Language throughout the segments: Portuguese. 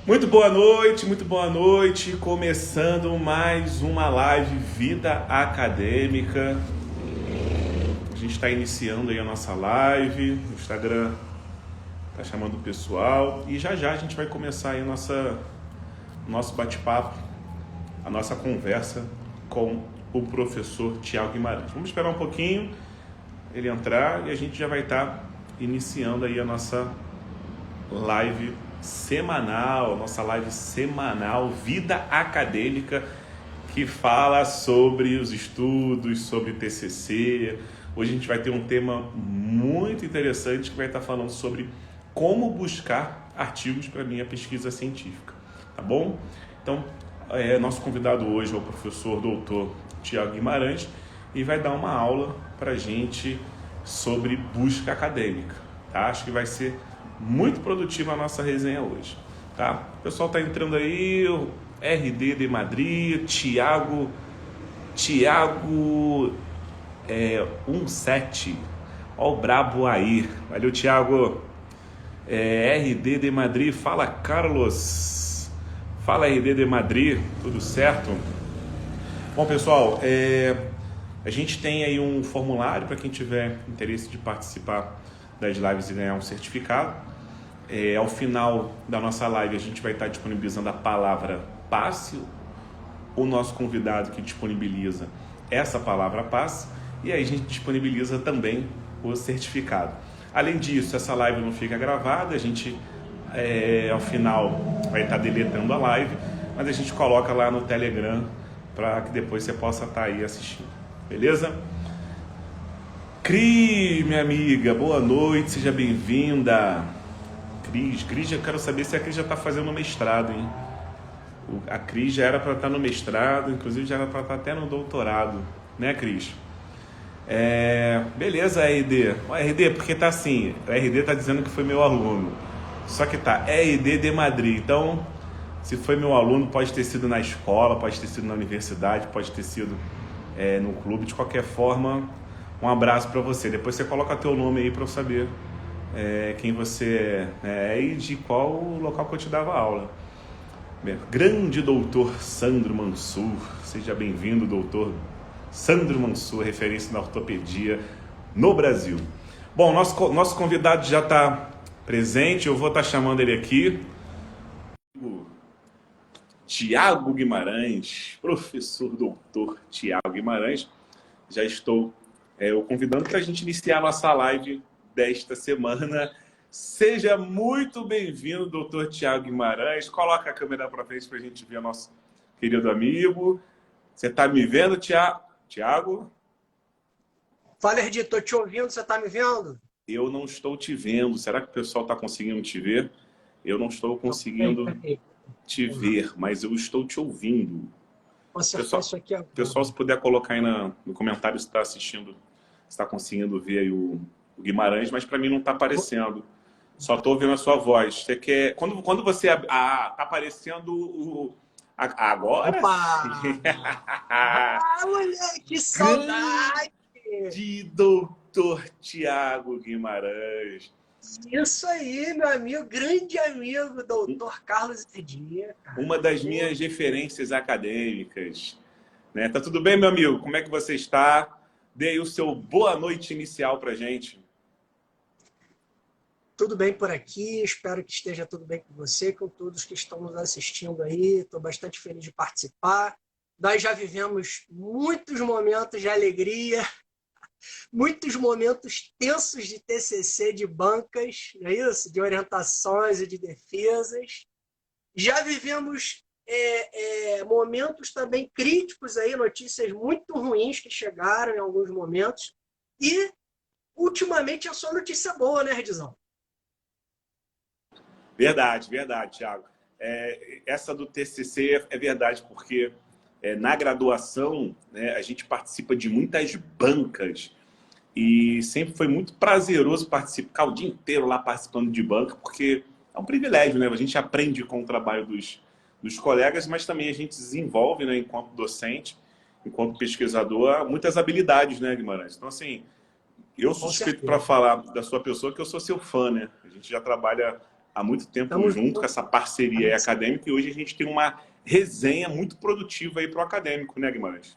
Muito boa noite. Começando mais uma live Vida Acadêmica. A gente está iniciando aí a nossa live. O Instagram está chamando o pessoal. E já já a gente vai começar aí o nosso bate-papo, a nossa conversa com o professor Tiago Guimarães. Vamos esperar um pouquinho ele entrar e a gente já vai estar iniciando aí a nossa live semanal, Vida Acadêmica, que fala sobre os estudos, sobre TCC. Hoje a gente vai ter um tema muito interessante que vai estar falando sobre como buscar artigos para minha pesquisa científica, tá bom? Então, nosso convidado hoje é o professor doutor Tiago Guimarães e vai dar uma aula para a gente sobre busca acadêmica, tá? Acho que vai ser muito produtiva a nossa resenha hoje, tá? O pessoal tá entrando aí, o RD de Madrid, Tiago 17, ó o brabo aí, valeu Tiago. RD de Madrid, fala Carlos, fala RD de Madrid, tudo certo? Bom pessoal, a gente tem aí um formulário para quem tiver interesse de participar das lives e ganhar um certificado. Ao final da nossa live a gente vai estar disponibilizando a palavra passe, o nosso convidado que disponibiliza essa palavra passe, e aí a gente disponibiliza também o certificado. Além disso, essa live não fica gravada, a gente ao final vai estar deletando a live, mas a gente coloca lá no Telegram para que depois você possa estar aí assistindo, beleza? Cris, minha amiga, boa noite, seja bem-vinda. Cris, eu quero saber se a Cris já está fazendo mestrado, hein? A Cris já era para estar no mestrado, inclusive já era para estar até no doutorado, né, Cris? Beleza, RD. RD, porque tá assim, o RD tá dizendo que foi meu aluno, só que tá RD de Madrid, então se foi meu aluno, pode ter sido na escola, pode ter sido na universidade, pode ter sido no clube, de qualquer forma, um abraço para você. Depois você coloca teu nome aí para eu saber quem você é e de qual local que eu te dava aula. Grande doutor Sandro Mansur, seja bem-vindo, doutor Sandro Mansur, referência na ortopedia no Brasil. Bom, nosso convidado já está presente, eu vou estar chamando ele aqui. Tiago Guimarães, professor doutor Tiago Guimarães. Já estou o convidando para a gente iniciar a nossa live desta semana. Seja muito bem-vindo, doutor Tiago Guimarães. Coloca a câmera para frente para a gente ver o nosso querido amigo. Você está me vendo, Tiago? Fala, Erdi, estou te ouvindo, você está me vendo? Eu não estou te vendo. Será que o pessoal está conseguindo te ver? Eu não estou conseguindo te ver, mas eu estou te ouvindo. Vou acertar isso aqui agora. Pessoal, se puder colocar aí no comentário se está assistindo, se está conseguindo ver aí o Guimarães, mas para mim não está aparecendo. Só estou ouvindo a sua voz. Você quer... Quando você... tá aparecendo agora? Opa! Moleque, que saudade! De doutor Tiago Guimarães. Isso aí, meu amigo, grande amigo, doutor Carlos Erdi. Uma das minhas referências acadêmicas. Né? Tá tudo bem, meu amigo? Como é que você está? Dê aí o seu boa noite inicial para gente. Tudo bem por aqui, espero que esteja tudo bem com você, com todos que estão nos assistindo aí. Estou bastante feliz de participar. Nós já vivemos muitos momentos de alegria, muitos momentos tensos de TCC, de bancas, não é isso? De orientações e de defesas. Já vivemos momentos também críticos, aí, notícias muito ruins que chegaram em alguns momentos. E, ultimamente, é só notícia boa, né, Redzão? Verdade, Thiago. Essa do TCC é verdade, porque na graduação, né, a gente participa de muitas bancas e sempre foi muito prazeroso participar o dia inteiro lá participando de banca, porque é um privilégio, né? A gente aprende com o trabalho dos colegas, mas também a gente desenvolve, né, enquanto docente, enquanto pesquisador, muitas habilidades, né, Guimarães? Então, assim, eu suspeito para falar da sua pessoa que eu sou seu fã, né? A gente já trabalha há muito tempo Estamos junto com essa parceria aí acadêmica, e hoje a gente tem uma resenha muito produtiva aí para o acadêmico, né, Guimarães?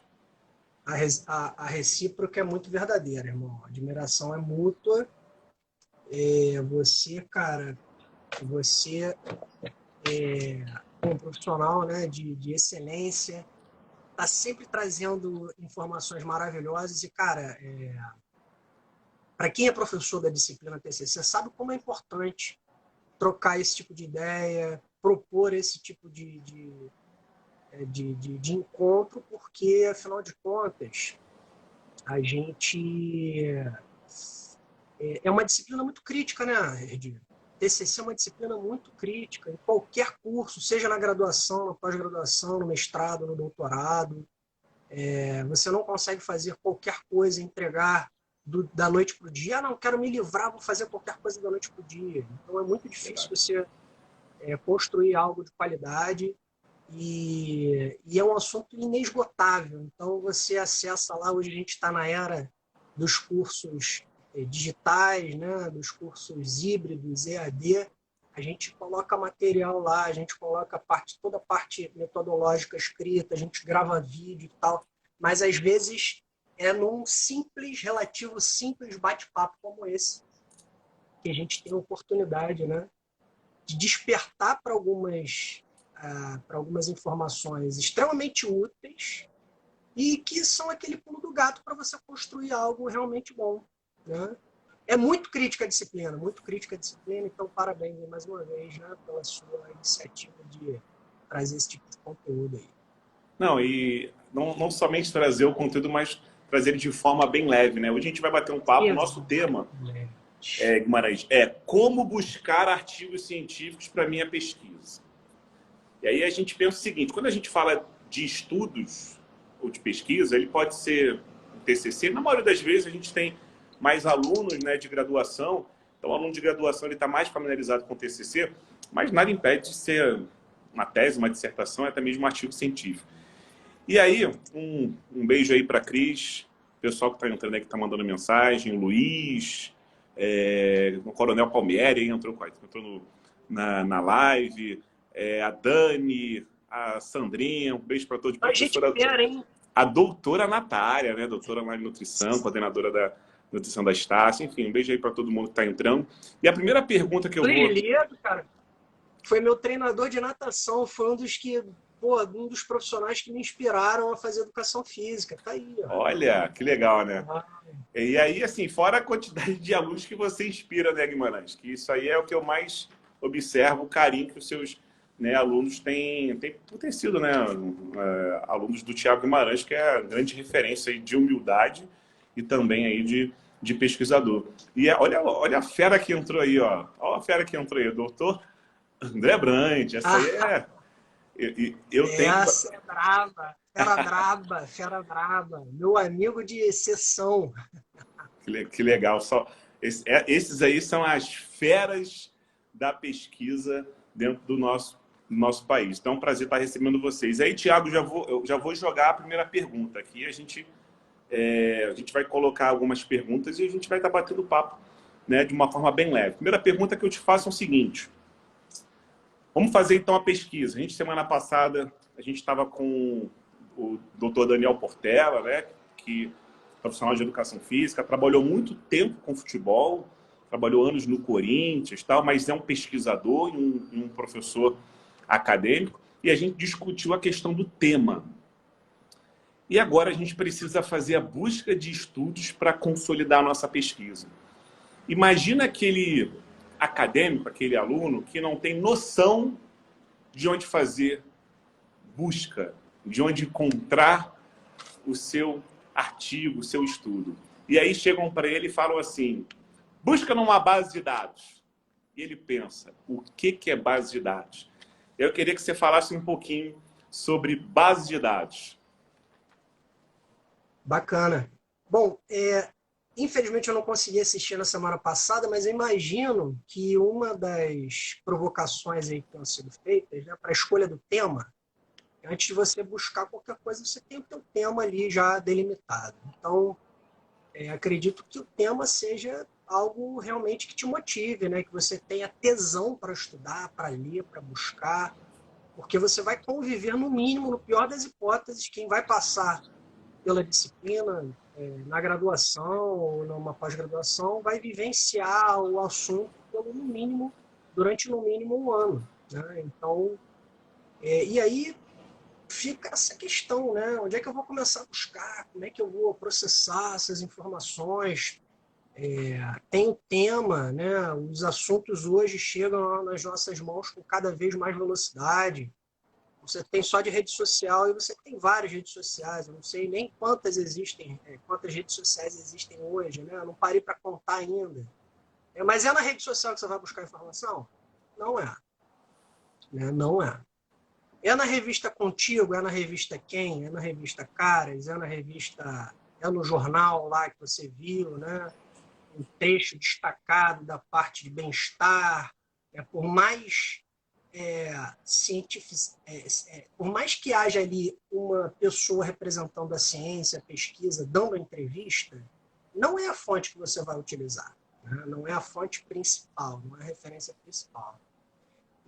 a recíproca é muito verdadeira, irmão. A admiração é mútua. Você, cara, você é um profissional, né, de excelência, tá sempre trazendo informações maravilhosas e, cara, para quem é professor da disciplina TCC, sabe como é importante trocar esse tipo de ideia, propor esse tipo de encontro, porque, afinal de contas, a gente é uma disciplina muito crítica, né, Erdi? TCC é uma disciplina muito crítica em qualquer curso, seja na graduação, na pós-graduação, no mestrado, no doutorado. Você não consegue fazer qualquer coisa, entregar da noite para o dia. Ah, não, quero me livrar, vou fazer qualquer coisa da noite para o dia. Então é muito difícil você construir algo de qualidade e é um assunto inesgotável. Então você acessa lá, hoje a gente está na era dos cursos digitais, né, dos cursos híbridos, EAD, a gente coloca material lá, a gente coloca toda a parte metodológica escrita, a gente grava vídeo e tal, mas às vezes é num relativo simples bate-papo como esse, que a gente tem a oportunidade, né, de despertar para algumas informações extremamente úteis e que são aquele pulo do gato para você construir algo realmente bom, né? É muito crítica a disciplina, então parabéns mais uma vez, né, pela sua iniciativa de trazer esse tipo de conteúdo aí. Não, e não somente trazer o conteúdo, mas trazer ele de forma bem leve, né? Hoje a gente vai bater um papo, o nosso tema, Guimarães, é como buscar artigos científicos para minha pesquisa. E aí a gente pensa o seguinte, quando a gente fala de estudos ou de pesquisa, ele pode ser um TCC, na maioria das vezes a gente tem mais alunos, né, de graduação, então o aluno de graduação está mais familiarizado com o TCC, mas nada impede de ser uma tese, uma dissertação, até mesmo um artigo científico. E aí, um beijo aí para a Cris, o pessoal que está entrando aí, que está mandando mensagem, o Luiz, o Coronel Palmieri entrou na live, a Dani, a Sandrinha, um beijo para todos. A gente espera, hein? A doutora Natália, né? Doutora lá de nutrição, coordenadora da nutrição da Estácio, enfim, um beijo aí para todo mundo que está entrando. E a primeira pergunta que eu vou... Liliado, cara, foi meu treinador de natação, foi um dos profissionais que me inspiraram a fazer educação física. Tá aí, ó. Olha, que legal, né? E aí, assim, fora a quantidade de alunos que você inspira, né, Guimarães? Que isso aí é o que eu mais observo, o carinho que os seus, né, alunos têm sido, né, alunos do Thiago Guimarães, que é a grande referência aí de humildade e também aí de pesquisador. E olha a fera que entrou aí, ó. Olha a fera que entrou aí, o doutor André Brant. Essa aí é... Essa é braba, fera braba. Meu amigo de sessão. Que legal. Esses aí são as feras da pesquisa dentro do nosso país. Então, é um prazer estar recebendo vocês. Aí, Thiago, eu já vou jogar a primeira pergunta aqui. A gente vai colocar algumas perguntas e a gente vai estar batendo papo, né, de uma forma bem leve. Primeira pergunta que eu te faço é o seguinte. Vamos fazer, então, a pesquisa. Semana passada, a gente estava com o doutor Daniel Portela, né, que é profissional de educação física, trabalhou muito tempo com futebol, trabalhou anos no Corinthians, tal, mas é um pesquisador e um professor acadêmico, e a gente discutiu a questão do tema. E agora a gente precisa fazer a busca de estudos para consolidar a nossa pesquisa. Imagina aquele acadêmico, aquele aluno que não tem noção de onde fazer busca, de onde encontrar o seu artigo, o seu estudo. E aí chegam para ele e falam assim, busca numa base de dados. E ele pensa, o que é base de dados? Eu queria que você falasse um pouquinho sobre base de dados. Bacana. Bom, infelizmente eu não consegui assistir na semana passada, mas eu imagino que uma das provocações aí que estão sendo feitas, né, para a escolha do tema, antes de você buscar qualquer coisa, você tem o teu tema ali já delimitado. Então, acredito que o tema seja algo realmente que te motive, né? Que você tenha tesão para estudar, para ler, para buscar, porque você vai conviver no mínimo, no pior das hipóteses, quem vai passar pela disciplina na graduação ou numa pós-graduação vai vivenciar o assunto pelo no mínimo durante no mínimo um ano, né? Então, e aí fica essa questão, né? Onde é que eu vou começar a buscar? Como é que eu vou processar essas informações? Tem o tema, né? Os assuntos hoje chegam nas nossas mãos com cada vez mais velocidade. Você tem só de rede social e você tem várias redes sociais. Eu não sei nem quantas existem, quantas redes sociais existem hoje, né? Eu não parei para contar ainda. Mas é na rede social que você vai buscar informação? Não é, né? Não é. É na revista Contigo, é na revista Quem, é na revista Caras, é na revista, é no jornal lá que você viu, né? Um trecho destacado da parte de bem-estar. Por mais por mais que haja ali uma pessoa representando a ciência, a pesquisa, dando a entrevista, não é a fonte que você vai utilizar, né? Não é a fonte principal, não é a referência principal.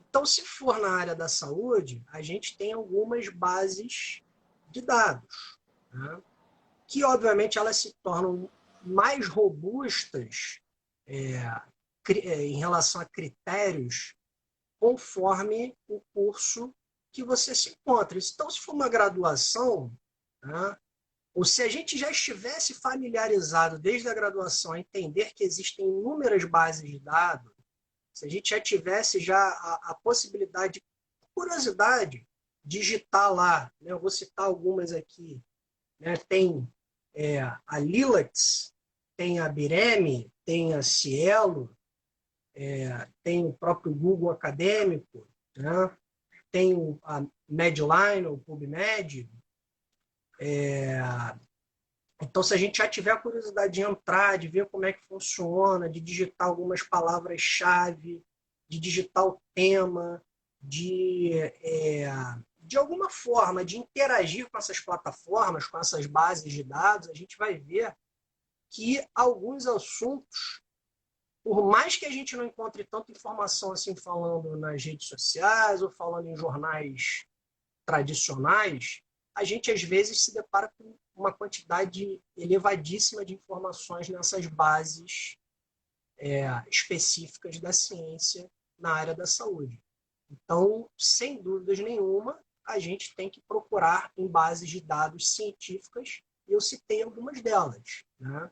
Então, se for na área da saúde, a gente tem algumas bases de dados, né? Que, obviamente, elas se tornam mais robustas em relação a critérios conforme o curso que você se encontra. Então, se for uma graduação, né, ou se a gente já estivesse familiarizado desde a graduação a entender que existem inúmeras bases de dados, se a gente já tivesse a possibilidade, curiosidade, digitar lá, né, eu vou citar algumas aqui, né, tem a Lilacs, tem a Bireme, tem a Cielo, tem o próprio Google Acadêmico, né? Tem a Medline, o PubMed. Então, se a gente já tiver a curiosidade de entrar, de ver como é que funciona, de digitar algumas palavras-chave, de digitar o tema, de alguma forma, de interagir com essas plataformas, com essas bases de dados, a gente vai ver que alguns assuntos, por mais que a gente não encontre tanta informação assim falando nas redes sociais ou falando em jornais tradicionais, a gente às vezes se depara com uma quantidade elevadíssima de informações nessas bases específicas da ciência na área da saúde. Então, sem dúvidas nenhuma, a gente tem que procurar em bases de dados científicas, e eu citei algumas delas, né?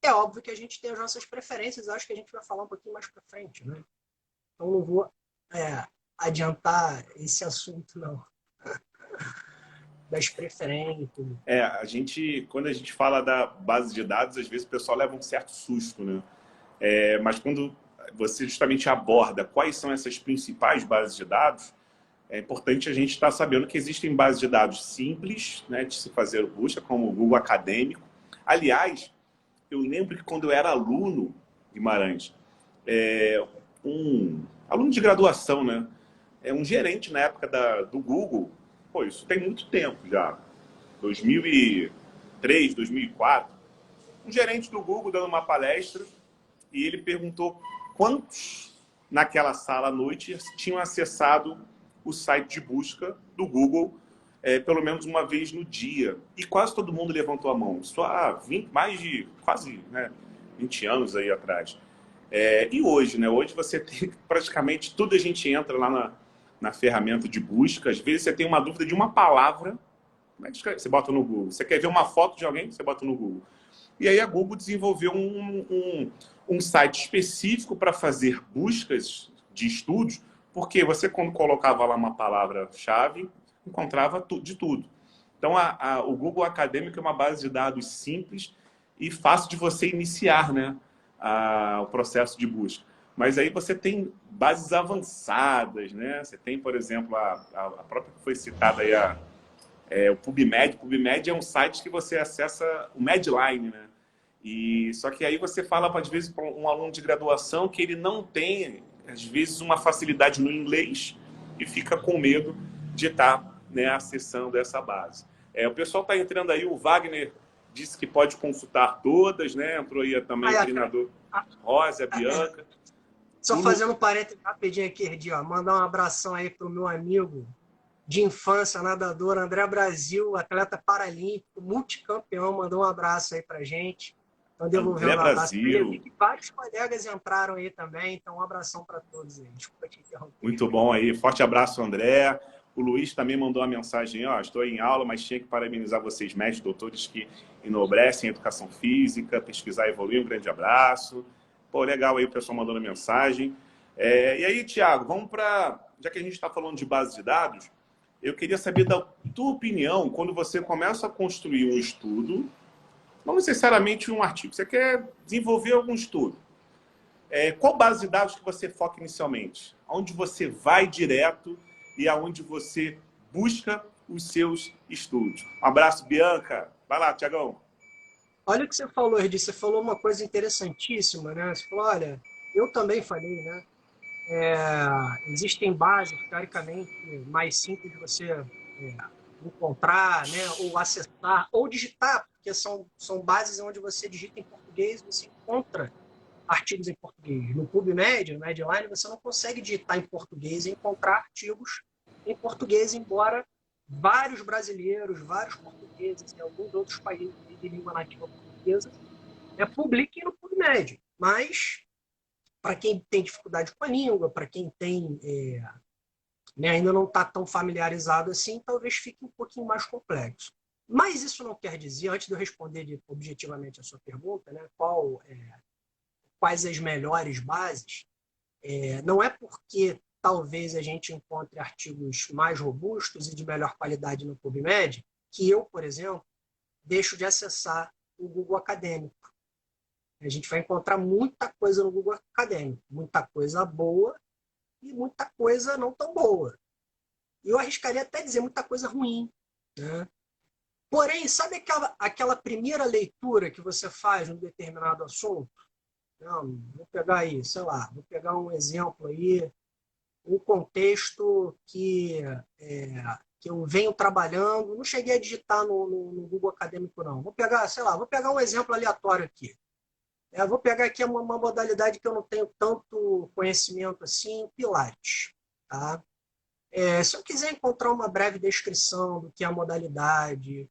É óbvio que a gente tem as nossas preferências, acho que a gente vai falar um pouquinho mais para frente, né? Então não vou adiantar esse assunto, não. Das preferências. Quando a gente fala da base de dados, às vezes o pessoal leva um certo susto, né? Mas quando você justamente aborda quais são essas principais bases de dados, é importante a gente estar sabendo que existem bases de dados simples, né, de se fazer busca, como o Google Acadêmico. Aliás, eu lembro que quando eu era aluno, Guimarães, um aluno de graduação, né, um gerente na época do Google, pô, isso tem muito tempo já, 2003, 2004, um gerente do Google dando uma palestra e ele perguntou quantos naquela sala à noite tinham acessado o site de busca do Google pelo menos uma vez no dia. E quase todo mundo levantou a mão. Isso há mais de quase 20 anos aí atrás. E hoje, né? Hoje você tem praticamente tudo, a gente entra lá na ferramenta de busca. Às vezes você tem uma dúvida de uma palavra, como é que escreve? Você bota no Google. Você quer ver uma foto de alguém? Você bota no Google. E aí a Google desenvolveu um site específico para fazer buscas de estudos, porque você, quando colocava lá uma palavra-chave, encontrava de tudo. Então, o Google Acadêmico é uma base de dados simples e fácil de você iniciar, né, o processo de busca. Mas aí você tem bases avançadas, né? Você tem, por exemplo, a própria que foi citada aí, o PubMed. O PubMed é um site que você acessa o Medline, né? Só que aí você fala, às vezes, para um aluno de graduação que ele não tem, às vezes, uma facilidade no inglês e fica com medo de estar, né, acessando essa base. O pessoal está entrando aí, o Wagner disse que pode consultar todas, né? Entrou aí também o treinador Rosa, a Bianca. Só fazendo um parênteses rapidinho aqui, Erdi, ó, mandar um abração aí pro meu amigo de infância, nadador André Brasil, atleta paralímpico, multicampeão, mandou um abraço aí pra gente. Então, devolvendo um abraço para ele. E vários colegas entraram aí também, então um abração para todos aí. Desculpa te interromper. Muito bom aí, forte abraço, André. O Luiz também mandou uma mensagem, ó, estou em aula, mas tinha que parabenizar vocês, médicos, doutores que enobrecem a educação física, pesquisar e evoluir, um grande abraço. Pô, legal aí o pessoal mandando mensagem. E aí, Thiago, vamos para... Já que a gente está falando de base de dados, eu queria saber da tua opinião quando você começa a construir um estudo, não necessariamente um artigo, você quer desenvolver algum estudo. Qual base de dados que você foca inicialmente? Onde você vai direto e aonde você busca os seus estudos. Um abraço, Bianca. Vai lá, Tiagão. Olha o que você falou, Erdi. Você falou uma coisa interessantíssima, né? Você falou, olha, eu também falei, né? Existem bases, teoricamente, mais simples de você encontrar, né? Ou acessar, ou digitar, porque são bases onde você digita em português e você encontra artigos em português. No PubMed, no Medline, você não consegue digitar em português e encontrar artigos em português, embora vários brasileiros, vários portugueses e alguns outros países de língua nativa portuguesa publiquem no PubMed. Mas, para quem tem dificuldade com a língua, para quem tem ainda não está tão familiarizado assim, talvez fique um pouquinho mais complexo. Mas isso não quer dizer, antes de eu responder objetivamente a sua pergunta, né, quais as melhores bases, não é porque talvez a gente encontre artigos mais robustos e de melhor qualidade no PubMed que eu, por exemplo, deixo de acessar o Google Acadêmico. A gente vai encontrar muita coisa no Google Acadêmico, muita coisa boa e muita coisa não tão boa. E eu arriscaria até dizer muita coisa ruim, né? Porém, sabe aquela primeira leitura que você faz num determinado assunto? Não, vou pegar aí, sei lá, vou pegar um exemplo aí, um contexto que eu venho trabalhando, não cheguei a digitar no Google Acadêmico, não. Vou pegar, sei lá, vou pegar um exemplo aleatório aqui. Vou pegar aqui uma modalidade que eu não tenho tanto conhecimento assim, Pilates. Tá? Se eu quiser encontrar uma breve descrição do que é a modalidade,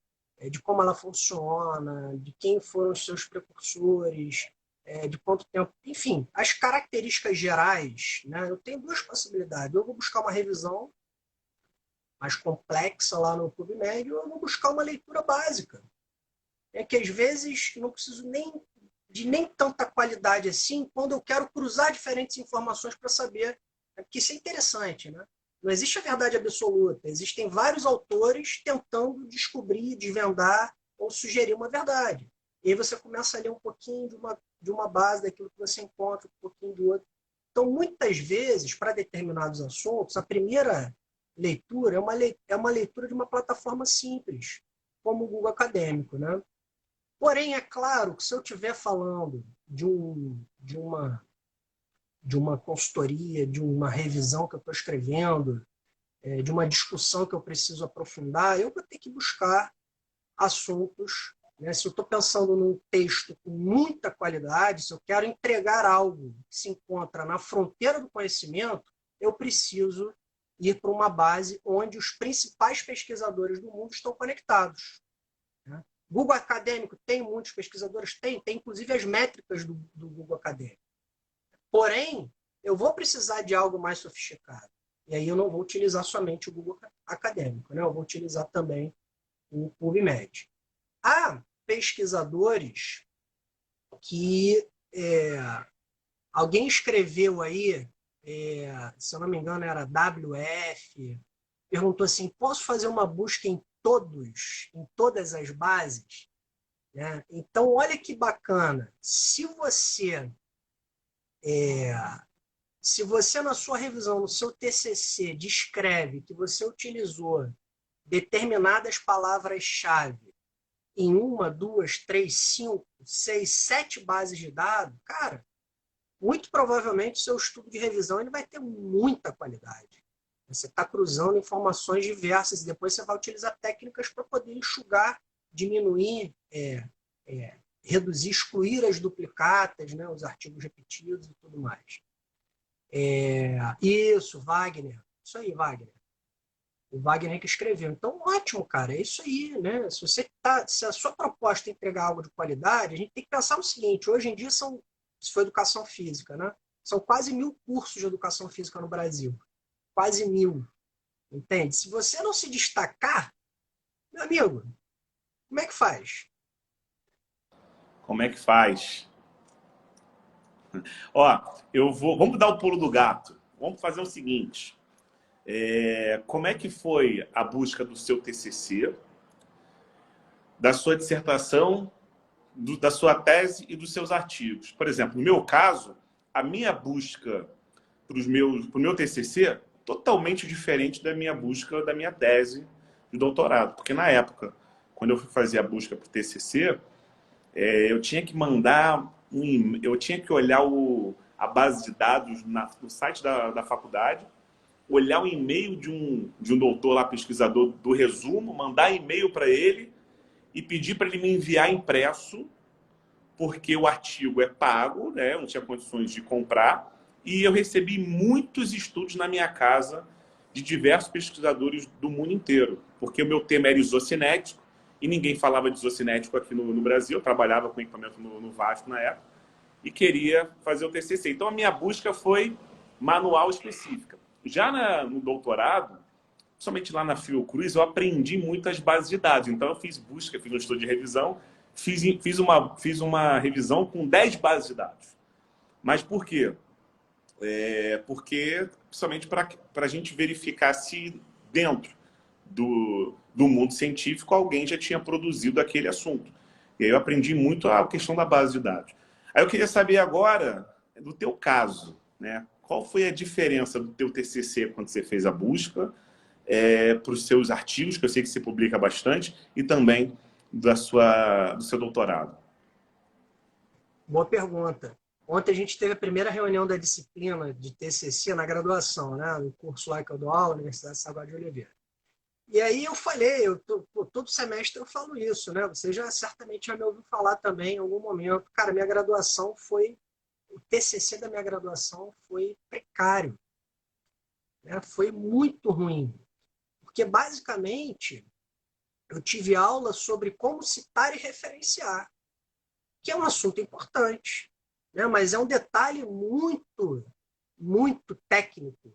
de como ela funciona, de quem foram os seus precursores, de quanto tempo, enfim, as características gerais, né? Eu tenho duas possibilidades. Eu vou buscar uma revisão mais complexa lá no PubMed, ou eu vou buscar uma leitura básica. Que às vezes não preciso nem tanta qualidade assim, quando eu quero cruzar diferentes informações para saber, porque isso é interessante, né? Não existe a verdade absoluta, existem vários autores tentando descobrir, desvendar ou sugerir uma verdade. E aí você começa a ler um pouquinho de uma base daquilo que você encontra, um pouquinho do outro. Então, muitas vezes, para determinados assuntos, a primeira leitura é uma leitura de uma plataforma simples, como o Google Acadêmico, né? Porém, é claro que se eu estiver falando de uma consultoria, de uma revisão que eu estou escrevendo, de uma discussão que eu preciso aprofundar, eu vou ter que buscar assuntos. Né? Se eu estou pensando num texto com muita qualidade, se eu quero entregar algo que se encontra na fronteira do conhecimento, eu preciso ir para uma base onde os principais pesquisadores do mundo estão conectados. Né? Google Acadêmico tem muitos pesquisadores? Tem inclusive as métricas do Google Acadêmico. Porém, eu vou precisar de algo mais sofisticado. E aí eu não vou utilizar somente o Google Acadêmico, né? Eu vou utilizar também o PubMed. Há pesquisadores que alguém escreveu aí, se eu não me engano era WF, perguntou assim, posso fazer uma busca em todas as bases? Né? Então, olha que bacana. Se você na sua revisão, no seu TCC, descreve que você utilizou determinadas palavras-chave em 1, 2, 3, 5, 6, 7 bases de dados, cara, muito provavelmente o seu estudo de revisão ele vai ter muita qualidade. Você está cruzando informações diversas e depois você vai utilizar técnicas para poder enxugar diminuir, reduzir, excluir as duplicatas, né, os artigos repetidos e tudo mais. Isso, Wagner. Isso aí, Wagner. O Wagner que escreveu. Então, ótimo, cara. É isso aí, né? Se a sua proposta é entregar algo de qualidade, a gente tem que pensar o seguinte: hoje em dia se for educação física, né? São quase 1000 cursos de educação física no Brasil. Quase 1000. Entende? Se você não se destacar, meu amigo, como é que faz? Como é que faz? Ó, vamos dar o pulo do gato. Vamos fazer o seguinte. Como é que foi a busca do seu TCC, da sua dissertação, da sua tese e dos seus artigos? Por exemplo, no meu caso, a minha busca para o meu TCC totalmente diferente da minha busca da minha tese de doutorado. Porque na época, quando eu fui fazer a busca para o TCC, eu tinha que mandar eu tinha que olhar a base de dados no site da faculdade, olhar o e-mail de um doutor lá, pesquisador do resumo, mandar e-mail para ele e pedir para ele me enviar impresso, porque o artigo é pago, né? Eu não tinha condições de comprar, e eu recebi muitos estudos na minha casa de diversos pesquisadores do mundo inteiro, porque o meu tema era isocinético, e ninguém falava de isocinético aqui no Brasil. Eu trabalhava com equipamento no Vasco na época, e queria fazer o TCC. Então, a minha busca foi manual específica. Já no doutorado, somente lá na Fiocruz, eu aprendi muitas bases de dados. Então, eu fiz busca, fiz um estudo de revisão, fiz uma revisão com 10 bases de dados. Mas por quê? Porque, principalmente para a gente verificar se dentro do mundo científico alguém já tinha produzido aquele assunto. E aí eu aprendi muito a questão da base de dados. Aí eu queria saber agora, do teu caso, né? Qual foi a diferença do teu TCC quando você fez a busca, para os seus artigos, que eu sei que você publica bastante, e também do seu doutorado? Boa pergunta. Ontem a gente teve a primeira reunião da disciplina de TCC na graduação, né? No curso lá que eu dou aula, na Universidade de Salgado de Oliveira. E aí eu falei, todo semestre eu falo isso, né? Você certamente já me ouviu falar também em algum momento. Cara, o TCC da minha graduação foi precário, né? Foi muito ruim. Porque, basicamente, eu tive aula sobre como citar e referenciar, que é um assunto importante, né? Mas é um detalhe muito, muito técnico.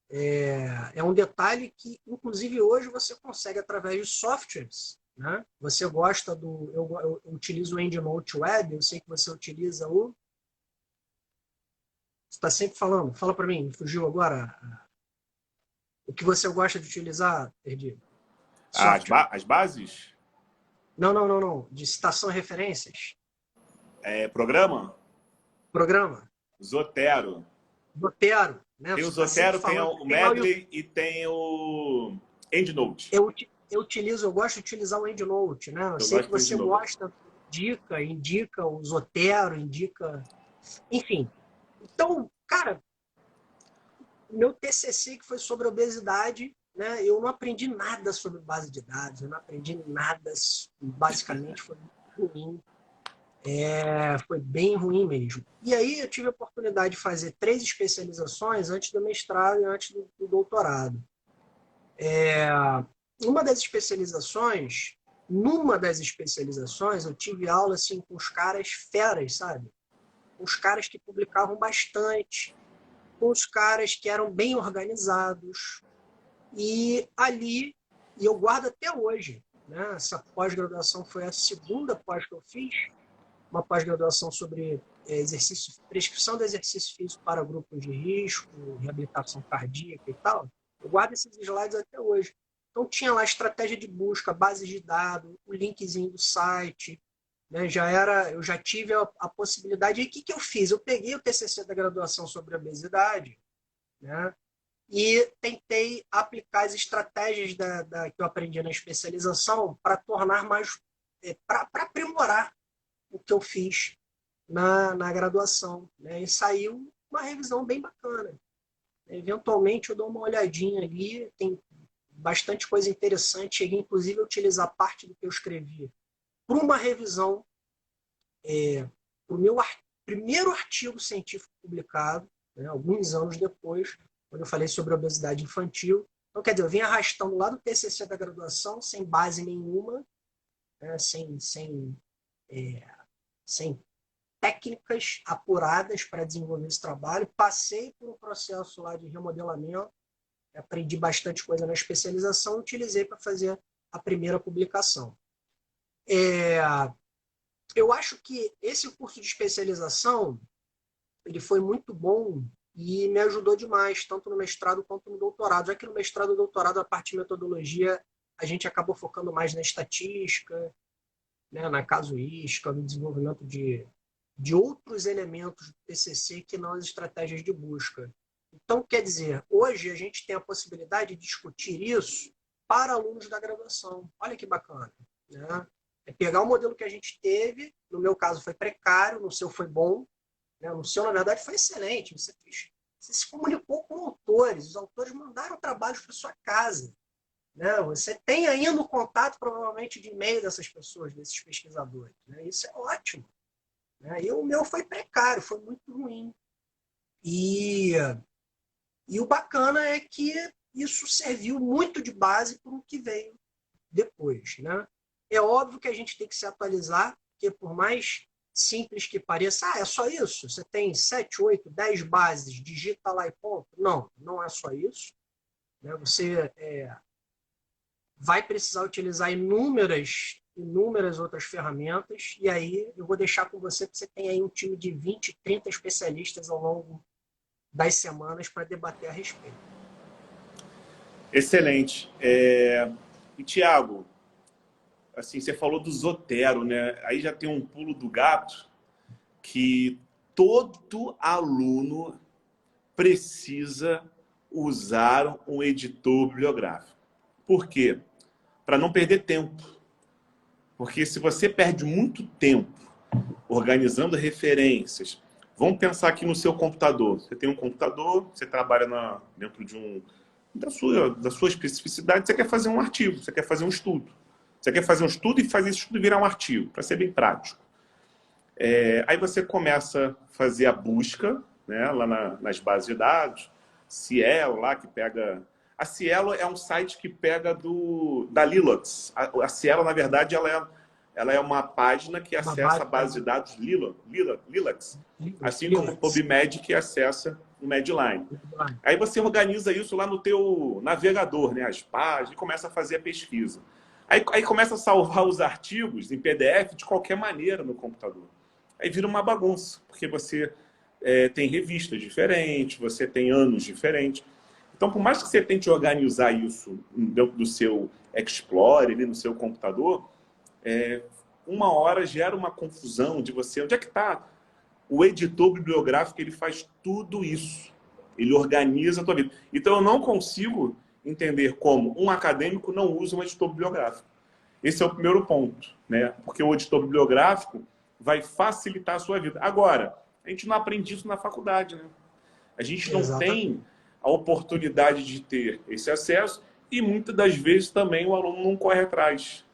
É um detalhe que, inclusive, hoje você consegue através de softwares. Né? Você gosta do... Eu utilizo o EndNote Web, eu sei que você utiliza o... Você está sempre falando, fala para mim, fugiu agora. O que você gosta de utilizar, perdi? Software. As bases? Não. De citação e referências. Programa? Programa. Zotero. Zotero. Né? Tem o Você tá sempre Zotero, tem falando, o Medley e tem o EndNote. Eu gosto de utilizar o EndNote, né? Eu sei que você gosta, indica o Zotero, indica... Enfim. Então, cara, meu TCC, que foi sobre obesidade, né? Eu não aprendi nada sobre base de dados, eu não aprendi nada, basicamente foi muito ruim. Foi bem ruim mesmo. E aí eu tive a oportunidade de fazer 3 especializações antes do mestrado e antes do doutorado. Numa das especializações eu tive aula assim, com os caras feras, sabe? Com os caras que publicavam bastante, com os caras que eram bem organizados. E eu guardo até hoje, né? Essa pós-graduação foi a segunda pós que eu fiz, uma pós-graduação sobre prescrição de exercício físico para grupos de risco, reabilitação cardíaca e tal. Eu guardo esses slides até hoje. Então tinha lá estratégia de busca, base de dados, o linkzinho do site, né? Eu já tive a possibilidade. E o que eu fiz? Eu peguei o TCC da graduação sobre obesidade, né? E tentei aplicar as estratégias que eu aprendi na especialização para tornar mais, para aprimorar o que eu fiz na graduação, né? E saiu uma revisão bem bacana. Eventualmente eu dou uma olhadinha ali, tem bastante coisa interessante. Cheguei, inclusive, a utilizar parte do que eu escrevi para uma revisão, para o meu primeiro artigo científico publicado, né, alguns anos depois, quando eu falei sobre obesidade infantil. Então, quer dizer, eu vim arrastando lá do TCC da graduação, sem base nenhuma, né, sem técnicas apuradas para desenvolver esse trabalho. Passei por um processo lá de remodelamento, aprendi bastante coisa na especialização, utilizei para fazer a primeira publicação. Eu acho que esse curso de especialização ele foi muito bom e me ajudou demais, tanto no mestrado quanto no doutorado. Já que no mestrado e doutorado, a parte de metodologia, a gente acabou focando mais na estatística, né, na casuística, no desenvolvimento de outros elementos do TCC que não as estratégias de busca. Então, quer dizer, hoje a gente tem a possibilidade de discutir isso para alunos da graduação. Olha que bacana, né? É pegar o modelo que a gente teve, no meu caso foi precário, no seu foi bom, né? No seu, na verdade, foi excelente. Você se comunicou com autores, os autores mandaram trabalhos para sua casa, né? Você tem ainda o contato, provavelmente, de e-mail dessas pessoas, desses pesquisadores, né? Isso é ótimo, né? E o meu foi precário, foi muito ruim. E o bacana é que isso serviu muito de base para o que veio depois, né? É óbvio que a gente tem que se atualizar, porque por mais simples que pareça, é só isso? Você tem 7, 8, 10 bases, digita lá e ponto. Não, não é só isso, né? Você vai precisar utilizar inúmeras outras ferramentas, e aí eu vou deixar com você que você tem aí um time de 20, 30 especialistas ao longo das semanas para debater a respeito. Excelente. E, Tiago, assim, você falou do Zotero, né? Aí já tem um pulo do gato que todo aluno precisa usar um editor bibliográfico. Por quê? Para não perder tempo. Porque se você perde muito tempo organizando referências, vamos pensar aqui no seu computador. Você tem um computador, você trabalha dentro da sua especificidade, você quer fazer um artigo, você quer fazer um estudo. Você quer fazer um estudo e fazer esse estudo virar um artigo, para ser bem prático. Aí você começa a fazer a busca, né, lá nas bases de dados, Cielo lá que pega... A Cielo é um site que pega da Lilacs. A Cielo, na verdade, ela é uma página que acessa a base de dados Lilacs, assim como o PubMed que acessa o Medline. Aí você organiza isso lá no teu navegador, né, as páginas, e começa a fazer a pesquisa. Aí começa a salvar os artigos em PDF de qualquer maneira no computador. Aí vira uma bagunça, porque você tem revistas diferentes, você tem anos diferentes. Então, por mais que você tente organizar isso dentro do seu Explorer, ali no seu computador, uma hora gera uma confusão de você. Onde é que está? O editor bibliográfico, ele faz tudo isso. Ele organiza a tua vida. Então, eu não consigo entender como um acadêmico não usa um editor bibliográfico. Esse é o primeiro ponto, né? Porque o editor bibliográfico vai facilitar a sua vida. Agora, a gente não aprende isso na faculdade, né? A gente não tem a oportunidade de ter esse acesso e muitas das vezes também o aluno não corre atrás.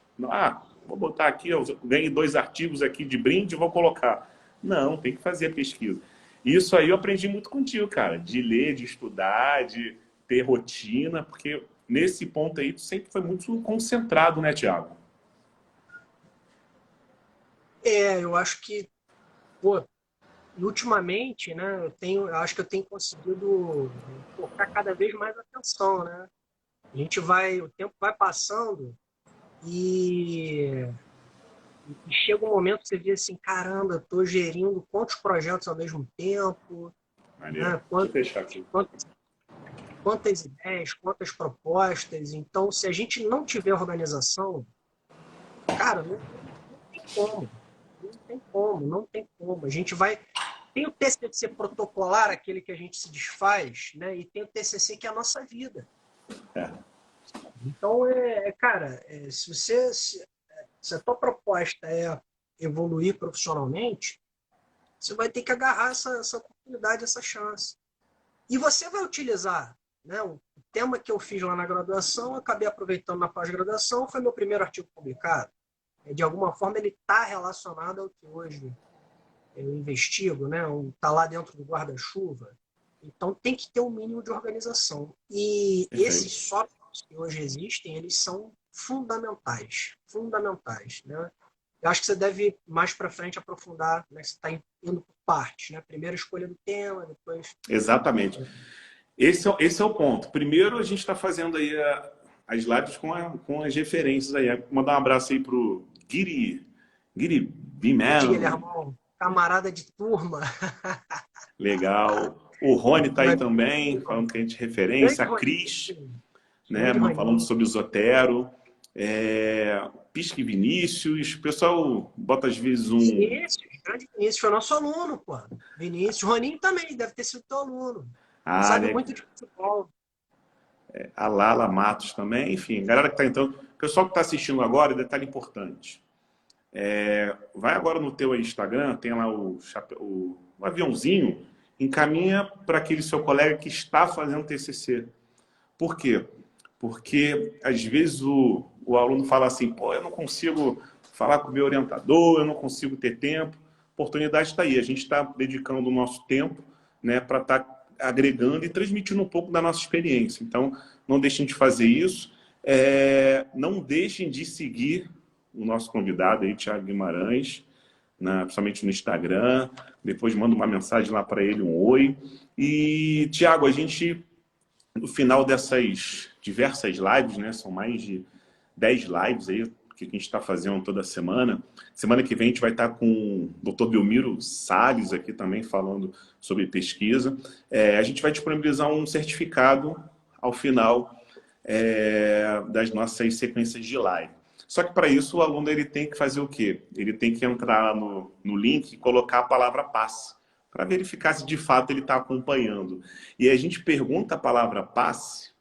Vou botar aqui, eu ganhei 2 artigos aqui de brinde e vou colocar. Não, tem que fazer a pesquisa. Isso aí eu aprendi muito contigo, cara, de ler, de estudar, de ter rotina, porque nesse ponto aí tu sempre foi muito concentrado, né, Tiago? Eu acho que, ultimamente, né, eu acho que eu tenho conseguido focar cada vez mais atenção, né? O tempo vai passando e chega um momento que você vê assim, caramba, eu tô gerindo quantos projetos ao mesmo tempo, né? Quantas ideias, quantas propostas. Então, se a gente não tiver organização, cara, não tem como. Não tem como. A gente vai... Tem o TCC protocolar, aquele que a gente se desfaz, né? E tem o TCC que é a nossa vida. Então, cara, se a tua proposta é evoluir profissionalmente, você vai ter que agarrar essa oportunidade, essa chance. E você vai utilizar né? O tema que eu fiz lá na graduação, eu acabei aproveitando na pós-graduação, foi meu primeiro artigo publicado. De alguma forma, ele está relacionado ao que hoje eu investigo, né? Está lá dentro do guarda-chuva. Então, tem que ter um mínimo de organização. E esses Perfeito. softwares que hoje existem, eles são fundamentais. Fundamentais, né? Eu acho que você deve, mais para frente, aprofundar, né? Você está indo por partes, né? Primeiro, escolha do tema, depois... Exatamente. Esse é o ponto. Primeiro, a gente está fazendo aí as lives com as referências aí. Mandar um abraço aí pro Guiri Diga, B-Man. irmão, camarada de turma. Legal. O Rony está aí Vai- também, falando que a gente é referência. Grande A Cris, Roninho. né, Grande falando Roninho. sobre o Zotero. Pisque Vinícius. O pessoal bota às vezes um... Vinícius, grande Vinícius, foi nosso aluno, pô. Vinícius, Roninho também, deve ter sido teu aluno. Ah, Sabe né? muito de futebol. A Lala Matos também. Enfim, galera que está entrando. O pessoal que está assistindo agora, detalhe importante. Vai agora no teu Instagram, tem lá o aviãozinho, encaminha para aquele seu colega que está fazendo TCC. Por quê? Porque às vezes o aluno fala assim, pô, eu não consigo falar com o meu orientador, eu não consigo ter tempo. A oportunidade está aí, a gente está dedicando o nosso tempo, né, para estar agregando e transmitindo um pouco da nossa experiência. Então, não deixem de fazer isso. Não deixem de seguir o nosso convidado aí, Thiago Guimarães, principalmente no Instagram. Depois manda uma mensagem lá para ele, um oi. E, Thiago, a gente, no final dessas diversas lives, né, são mais de 10 lives aí, que a gente está fazendo toda semana. Semana que vem a gente vai estar com o Dr. Belmiro Salles aqui também, falando sobre pesquisa. A gente vai disponibilizar um certificado ao final das nossas sequências de live. Só que para isso o aluno ele tem que fazer o quê? Ele tem que entrar no link e colocar a palavra passe, para verificar se de fato ele está acompanhando. E aí a gente pergunta a palavra passe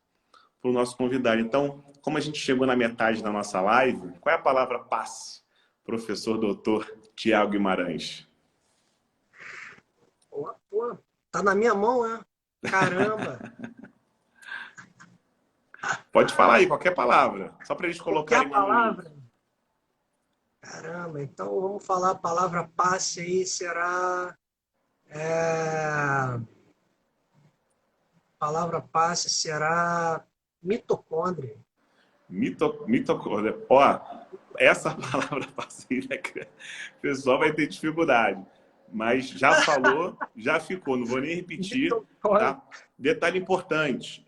para o nosso convidado. Então, como a gente chegou na metade da nossa live, qual é a palavra passe, professor doutor Tiago Guimarães? Pô, tá na minha mão, né? Caramba. Pode falar aí, qualquer palavra, só para eles colocarem Qualquer lá no link. palavra. Caramba, então vamos falar a palavra passe aí, será... palavra passe será mitocôndria. Mitocôndria. Ó, essa palavra passiva, o pessoal vai ter dificuldade. Mas já falou, já ficou. Não vou nem repetir, Mitocôndria. tá? Detalhe importante,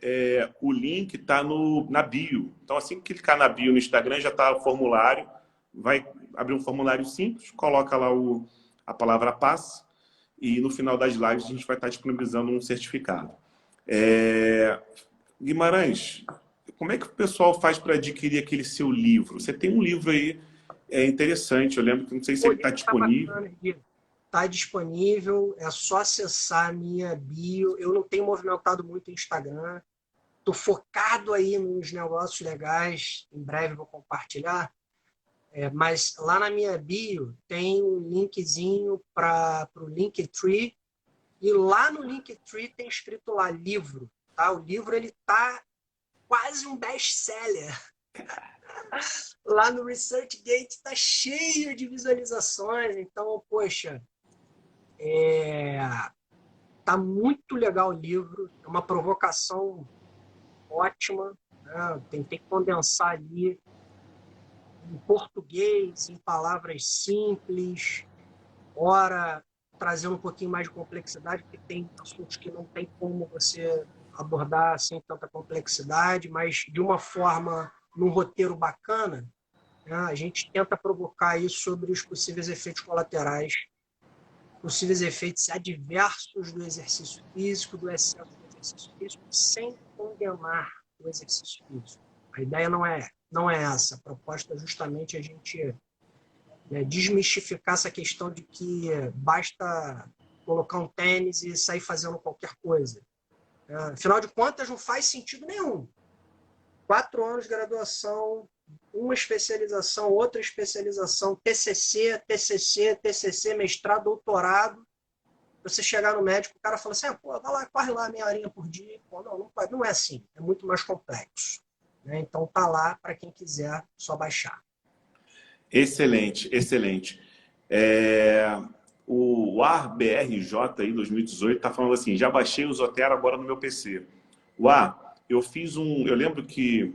o link está na bio. Então, assim que clicar na bio no Instagram, já está o formulário. Vai abrir um formulário simples, coloca lá a palavra passe e no final das lives a gente vai estar disponibilizando um certificado. Guimarães, como é que o pessoal faz para adquirir aquele seu livro? Você tem um livro aí interessante, eu lembro que não sei se O ele está livro tá disponível. bacana, está disponível, é só acessar a minha bio. Eu não tenho movimentado muito o Instagram. Estou focado aí nos negócios legais. Em breve vou compartilhar. Mas lá na minha bio tem um linkzinho para o Linktree. E lá no Linktree tem escrito lá livro. Tá? O livro ele tá quase um best-seller. Lá no ResearchGate está cheio de visualizações. Então, poxa, tá muito legal o livro. É uma provocação ótima. Né? Tentei condensar ali em português, em palavras simples, ora trazendo um pouquinho mais de complexidade, porque tem assuntos que não tem como você abordar sem tanta complexidade, mas de uma forma, num roteiro bacana, né? A gente tenta provocar isso sobre os possíveis efeitos colaterais, possíveis efeitos adversos do exercício físico, do excesso do exercício físico, sem condenar o exercício físico. A ideia não é essa. A proposta é justamente a gente desmistificar essa questão de que basta colocar um tênis e sair fazendo qualquer coisa. Afinal de contas, não faz sentido nenhum. 4 anos de graduação, uma especialização, outra especialização, TCC, mestrado, doutorado, você chegar no médico, o cara fala assim, pô, vai lá, corre lá meia horinha por dia. Pô, não, não é assim, é muito mais complexo. Né? Então tá lá para quem quiser só baixar. Excelente, excelente. É, o ARBRJ aí 2018 está falando assim, já baixei o Zotero agora no meu PC. Eu fiz eu lembro que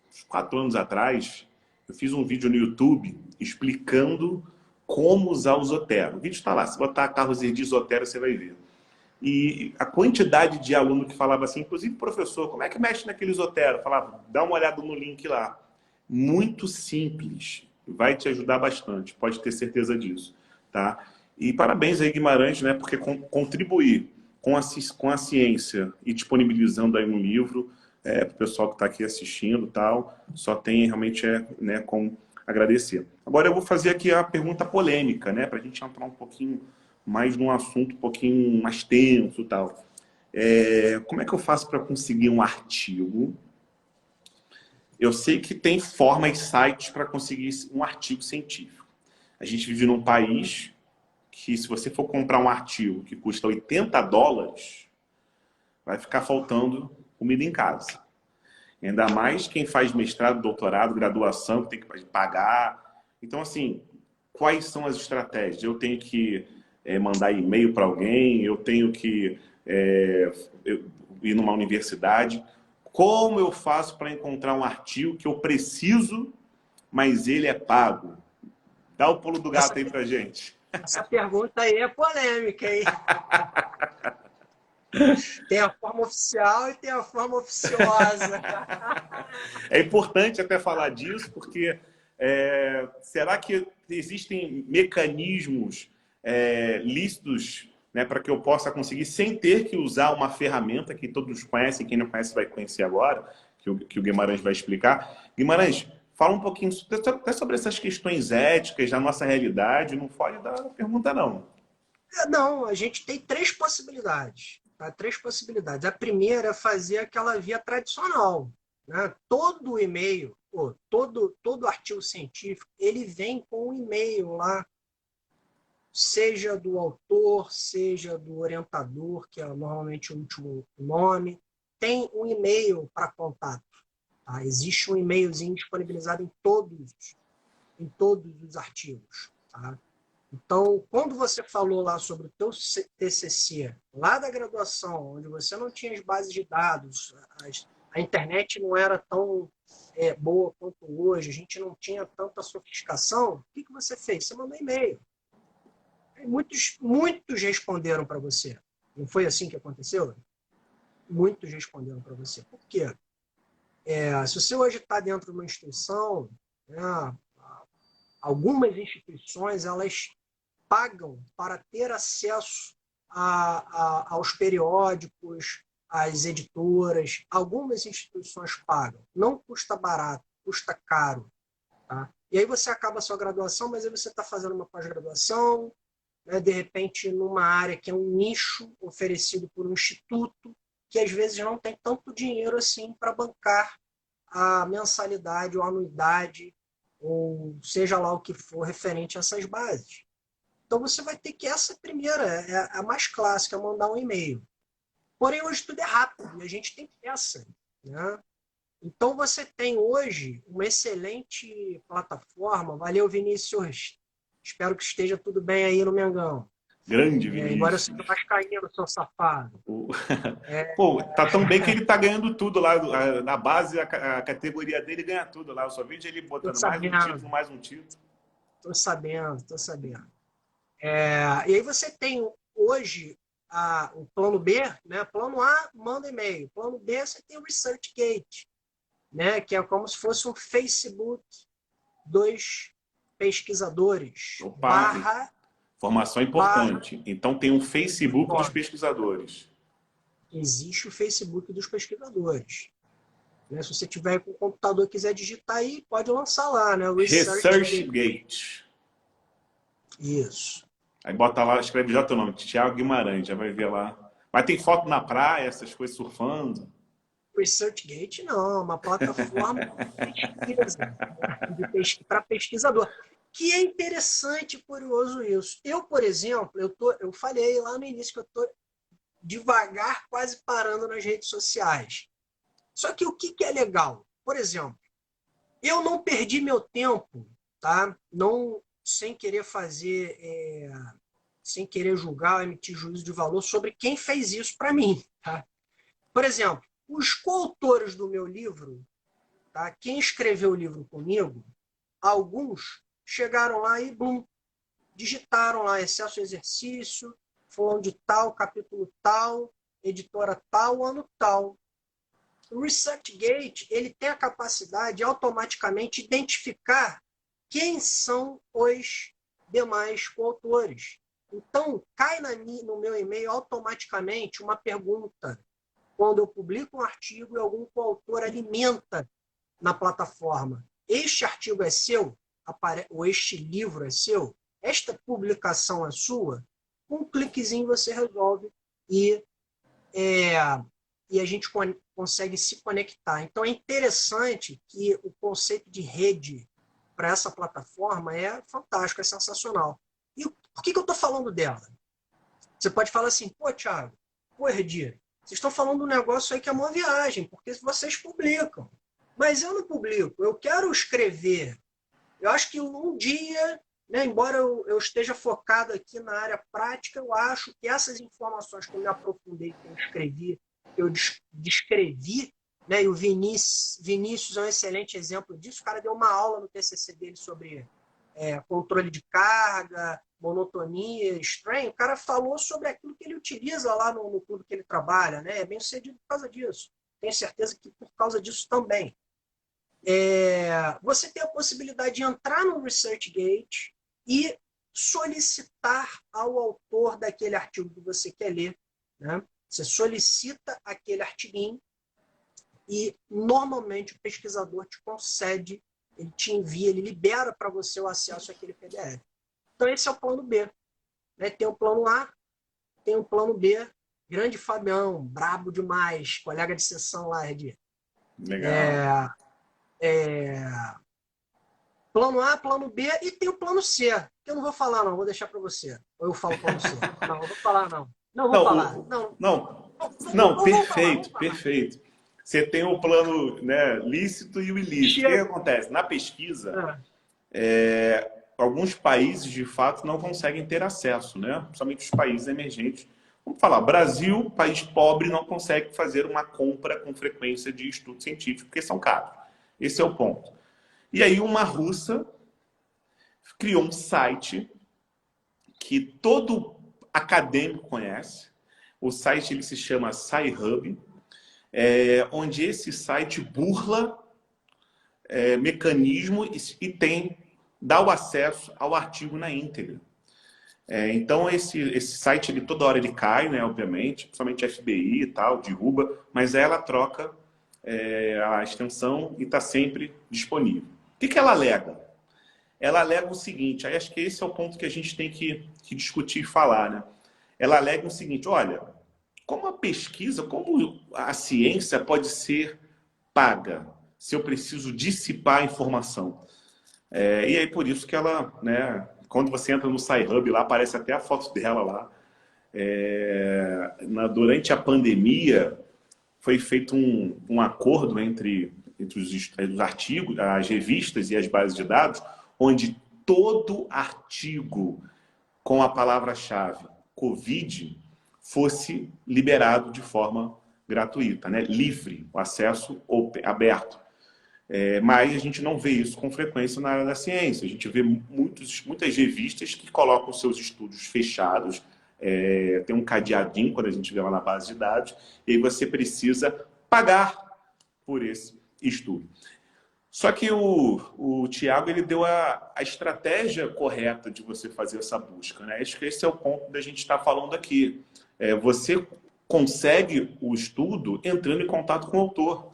uns 4 anos atrás, eu fiz um vídeo no YouTube explicando como usar o Zotero. O vídeo está lá, se botar Carlos Erdi Zotero, você vai ver. E a quantidade de aluno que falava assim, inclusive professor, como é que mexe naquele Zotero? Falava, dá uma olhada no link lá. Muito simples, vai te ajudar bastante, pode ter certeza disso, tá? E parabéns aí, Guimarães, né, porque contribuir com a ciência e disponibilizando aí um livro para o pessoal que está aqui assistindo, tal, só tem realmente né, como agradecer. Agora eu vou fazer aqui a pergunta polêmica, né, para a gente entrar um pouquinho mais num assunto um pouquinho mais tenso, tal. Como é que eu faço para conseguir um artigo? Eu sei que tem formas, sites para conseguir um artigo científico. A gente vive num país que, se você for comprar um artigo que custa US$ 80, vai ficar faltando comida em casa. Ainda mais quem faz mestrado, doutorado, graduação, que tem que pagar. Então, assim, quais são as estratégias? Eu tenho que mandar e-mail para alguém, eu tenho que ir numa universidade. Como eu faço para encontrar um artigo que eu preciso, mas ele é pago? Dá o pulo do gato aí pra gente. Essa pergunta aí é polêmica, hein? Tem a forma oficial e tem a forma oficiosa. É importante até falar disso, porque será que existem mecanismos lícitos, né, para que eu possa conseguir, sem ter que usar uma ferramenta que todos conhecem, quem não conhece vai conhecer agora, que o Guimarães vai explicar. Guimarães, fala um pouquinho até sobre essas questões éticas da nossa realidade, não foge da pergunta, não. Não, a gente tem 3 possibilidades. Tá? 3 possibilidades. A primeira é fazer aquela via tradicional. Né? Todo e-mail, todo artigo científico, ele vem com um e-mail lá, seja do autor, seja do orientador, que é normalmente o último nome, tem um e-mail para contato. Tá? Existe um e-mailzinho disponibilizado em todos os artigos. Tá? Então, quando você falou lá sobre o teu TCC, lá da graduação, onde você não tinha as bases de dados, a internet não era tão boa quanto hoje, a gente não tinha tanta sofisticação, o que você fez? Você mandou e-mail. Muitos responderam para você. Não foi assim que aconteceu? Muitos responderam para você. Por quê? Se você hoje está dentro de uma instituição, né, algumas instituições elas pagam para ter acesso aos periódicos, às editoras. Algumas instituições pagam. Não custa barato, custa caro. Tá? E aí você acaba a sua graduação, mas aí você está fazendo uma pós-graduação, né, de repente numa área que é um nicho oferecido por um instituto, que às vezes não tem tanto dinheiro assim para bancar a mensalidade ou a anuidade, ou seja lá o que for referente a essas bases. Então você vai ter que, essa primeira, é a mais clássica, é mandar um e-mail. Porém, hoje tudo é rápido e a gente tem pressa. Né? Então você tem hoje uma excelente plataforma. Valeu, Vinícius. Espero que esteja tudo bem aí no Mengão. Grande, Vinícius. Embora eu seja vascaíno, seu safado. Pô, tá tão bem que ele tá ganhando tudo lá. Na base, a categoria dele ganha tudo lá. Eu só vejo ele botando mais um título. Tô sabendo. E aí você tem hoje o plano B, né? Plano A, manda e-mail. Plano B, você tem o ResearchGate, né? Que é como se fosse um Facebook dos pesquisadores. Opa, informação importante. Então tem um Facebook dos pesquisadores. Existe o Facebook dos pesquisadores. Né? Se você tiver com o computador e quiser digitar aí, pode lançar lá, né? ResearchGate. Isso. Aí bota lá, escreve já teu nome, Thiago Guimarães, já vai ver lá. Mas tem foto na praia, essas coisas surfando. ResearchGate não, uma plataforma de pesquisa para pesquisador. que é interessante e curioso isso. Eu, por exemplo, eu falei lá no início que eu estou devagar, quase parando nas redes sociais. Só que o que é legal? Por exemplo, eu não perdi meu tempo, tá? Não, sem querer fazer, sem querer julgar, emitir juízo de valor sobre quem fez isso para mim, tá? Por exemplo, os coautores do meu livro, tá? Quem escreveu o livro comigo, alguns chegaram lá e, bum, digitaram lá excesso de exercício, fulano de tal, capítulo tal, editora tal, ano tal. O ResearchGate ele tem a capacidade de automaticamente identificar quem são os demais coautores. Então, cai no meu e-mail automaticamente uma pergunta quando eu publico um artigo e algum coautor alimenta na plataforma. Este artigo é seu? Ou este livro é seu? Esta publicação é sua? Com um cliquezinho você resolve e a gente consegue se conectar. Então é interessante que o conceito de rede para essa plataforma é fantástico, é sensacional. E por que eu estou falando dela? Você pode falar assim, pô, Thiago, pô, Herdir, vocês estão falando um negócio aí que é uma viagem, porque vocês publicam. Mas eu não publico, eu quero escrever. Eu acho que um dia, né, embora eu esteja focado aqui na área prática, eu acho que essas informações que eu me aprofundei, que eu escrevi, que eu descrevi, né, e o Vinícius é um excelente exemplo disso. O cara deu uma aula no TCC dele sobre controle de carga, monotonia, strain. O cara falou sobre aquilo que ele utiliza lá no clube que ele trabalha, né? É bem sucedido por causa disso. Tenho certeza que por causa disso também. Você tem a possibilidade de entrar no ResearchGate e solicitar ao autor daquele artigo que você quer ler, né? Você solicita aquele artiguinho e normalmente o pesquisador te concede, ele te envia, ele libera para você o acesso àquele PDF. Então esse é o plano B, né? Tem o plano A, tem o plano B. Grande Fabião, brabo demais, colega de sessão lá, Edi. Legal. Plano A, plano B e tem o plano C, que eu não vou falar não, vou deixar para você. Ou eu falo plano C? Não, não vou falar não. Não vou falar. Não, perfeito, perfeito. Você tem o plano, né, lícito e o ilícito. O que acontece? Na pesquisa, alguns países, de fato, não conseguem ter acesso, né? Principalmente os países emergentes. Vamos falar, Brasil, país pobre, não consegue fazer uma compra com frequência de estudo científico, porque são caros. Esse é o ponto. E aí uma russa criou um site que todo acadêmico conhece. O site ele se chama SciHub, onde esse site burla mecanismo e dá o acesso ao artigo na íntegra. Então esse site ele, toda hora ele cai, né, obviamente, principalmente a FBI e tal, derruba, mas ela troca a extensão e está sempre disponível. O que ela alega? Ela alega o seguinte, aí acho que esse é o ponto que a gente tem que discutir e falar, né? Ela alega o seguinte, olha, como a pesquisa, como a ciência pode ser paga se eu preciso dissipar a informação? E aí por isso que ela, né, quando você entra no SciHub lá, aparece até a foto dela lá. Durante a pandemia, foi feito um acordo entre os artigos, as revistas e as bases de dados, onde todo artigo com a palavra-chave Covid fosse liberado de forma gratuita, né? Livre, o acesso aberto. Mas a gente não vê isso com frequência na área da ciência. A gente vê muitas revistas que colocam seus estudos fechados, tem um cadeadinho quando a gente vê lá na base de dados, e aí você precisa pagar por esse estudo. Só que o Thiago ele deu a estratégia correta de você fazer essa busca, né? Acho que esse é o ponto da gente estar falando aqui. Você consegue o estudo entrando em contato com o autor.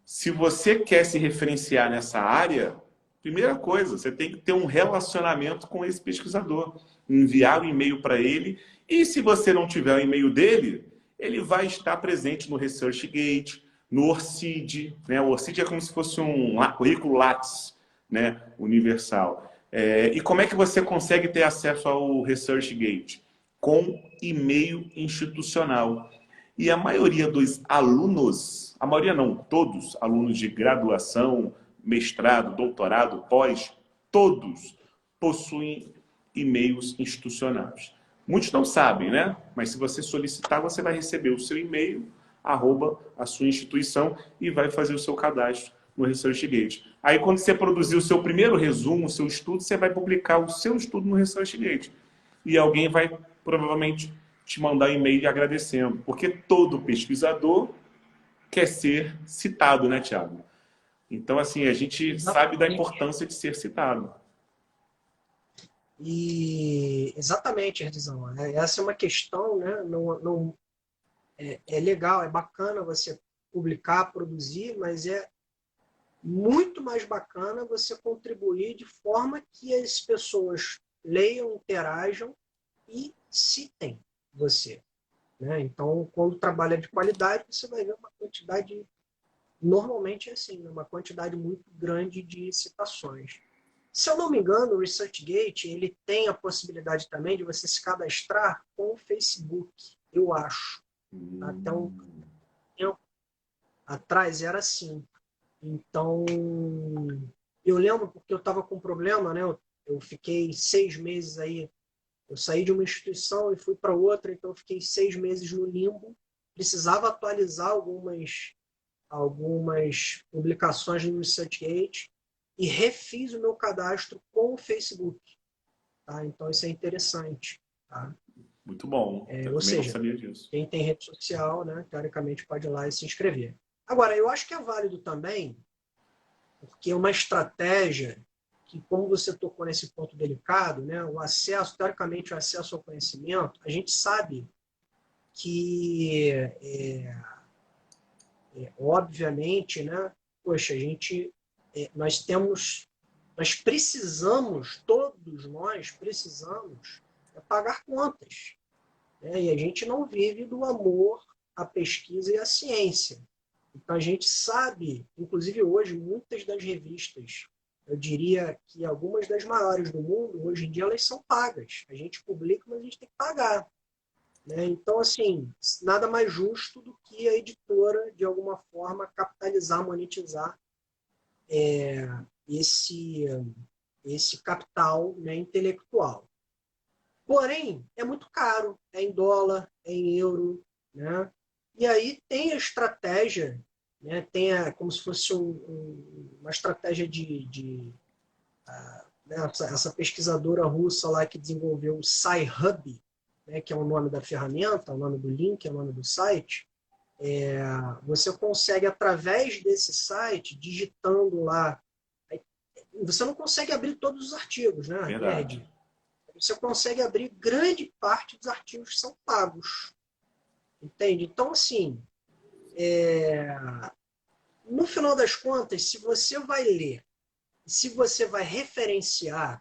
Se você quer se referenciar nessa área, primeira coisa, você tem que ter um relacionamento com esse pesquisador, enviar um e-mail para ele, e se você não tiver o e-mail dele, ele vai estar presente no ResearchGate, no ORCID, né? O ORCID é como se fosse um currículo Lattes, né? Universal. E como é que você consegue ter acesso ao ResearchGate? Com e-mail institucional. E a maioria dos alunos, a maioria não, todos alunos de graduação, mestrado, doutorado, pós, todos possuem e-mails institucionais. Muitos não sabem, né? Mas se você solicitar, você vai receber o seu e-mail, arroba a sua instituição e vai fazer o seu cadastro no ResearchGate. Aí, quando você produzir o seu primeiro resumo, o seu estudo, você vai publicar o seu estudo no ResearchGate. E alguém vai, provavelmente, te mandar e-mail agradecendo. Porque todo pesquisador quer ser citado, né, Tiago? Então, assim, a gente sabe da Exatamente. importância de ser citado. E exatamente, Erdizão. Essa é uma questão, né? É legal, é bacana você publicar, produzir, mas é muito mais bacana você contribuir de forma que as pessoas leiam, interajam e citem você. Né? Então, quando trabalha de qualidade, você vai ver uma quantidade, normalmente é assim, uma quantidade muito grande de citações. Se eu não me engano, o ResearchGate ele tem a possibilidade também de você se cadastrar com o Facebook, eu acho. Até um tempo atrás era assim. Então, eu lembro porque eu estava com um problema, né? Eu fiquei 6 meses aí. Eu saí de uma instituição e fui para outra, então eu fiquei 6 meses no limbo. Precisava atualizar algumas publicações no ResearchGate e refiz o meu cadastro com o Facebook. Tá? Então, isso é interessante. Tá? Muito bom. Eu Ou também não seja, sabia disso. quem tem rede social, né, teoricamente, pode ir lá e se inscrever. Agora, eu acho que é válido também, porque é uma estratégia que, como você tocou nesse ponto delicado, né, o acesso, teoricamente, o acesso ao conhecimento, a gente sabe que, obviamente, né, poxa, nós precisamos, todos nós precisamos pagar contas. Né? E a gente não vive do amor à pesquisa e à ciência. Então a gente sabe, inclusive hoje, muitas das revistas, eu diria que algumas das maiores do mundo, hoje em dia elas são pagas. A gente publica, mas a gente tem que pagar. Né? Então, assim, nada mais justo do que a editora, de alguma forma, capitalizar, monetizar esse, esse capital, né, intelectual. Porém, é muito caro, é em dólar, é em euro, né? E aí tem a estratégia, né? Como se fosse uma estratégia né? Essa pesquisadora russa lá que desenvolveu o Sci-Hub, né? Que é o nome da ferramenta, o nome do link, é o nome do site. Você consegue, através desse site, digitando lá, você não consegue abrir todos os artigos, né? Verdade. Você consegue abrir grande parte dos artigos que são pagos. Entende? Então, assim, no final das contas, se você vai ler, se você vai referenciar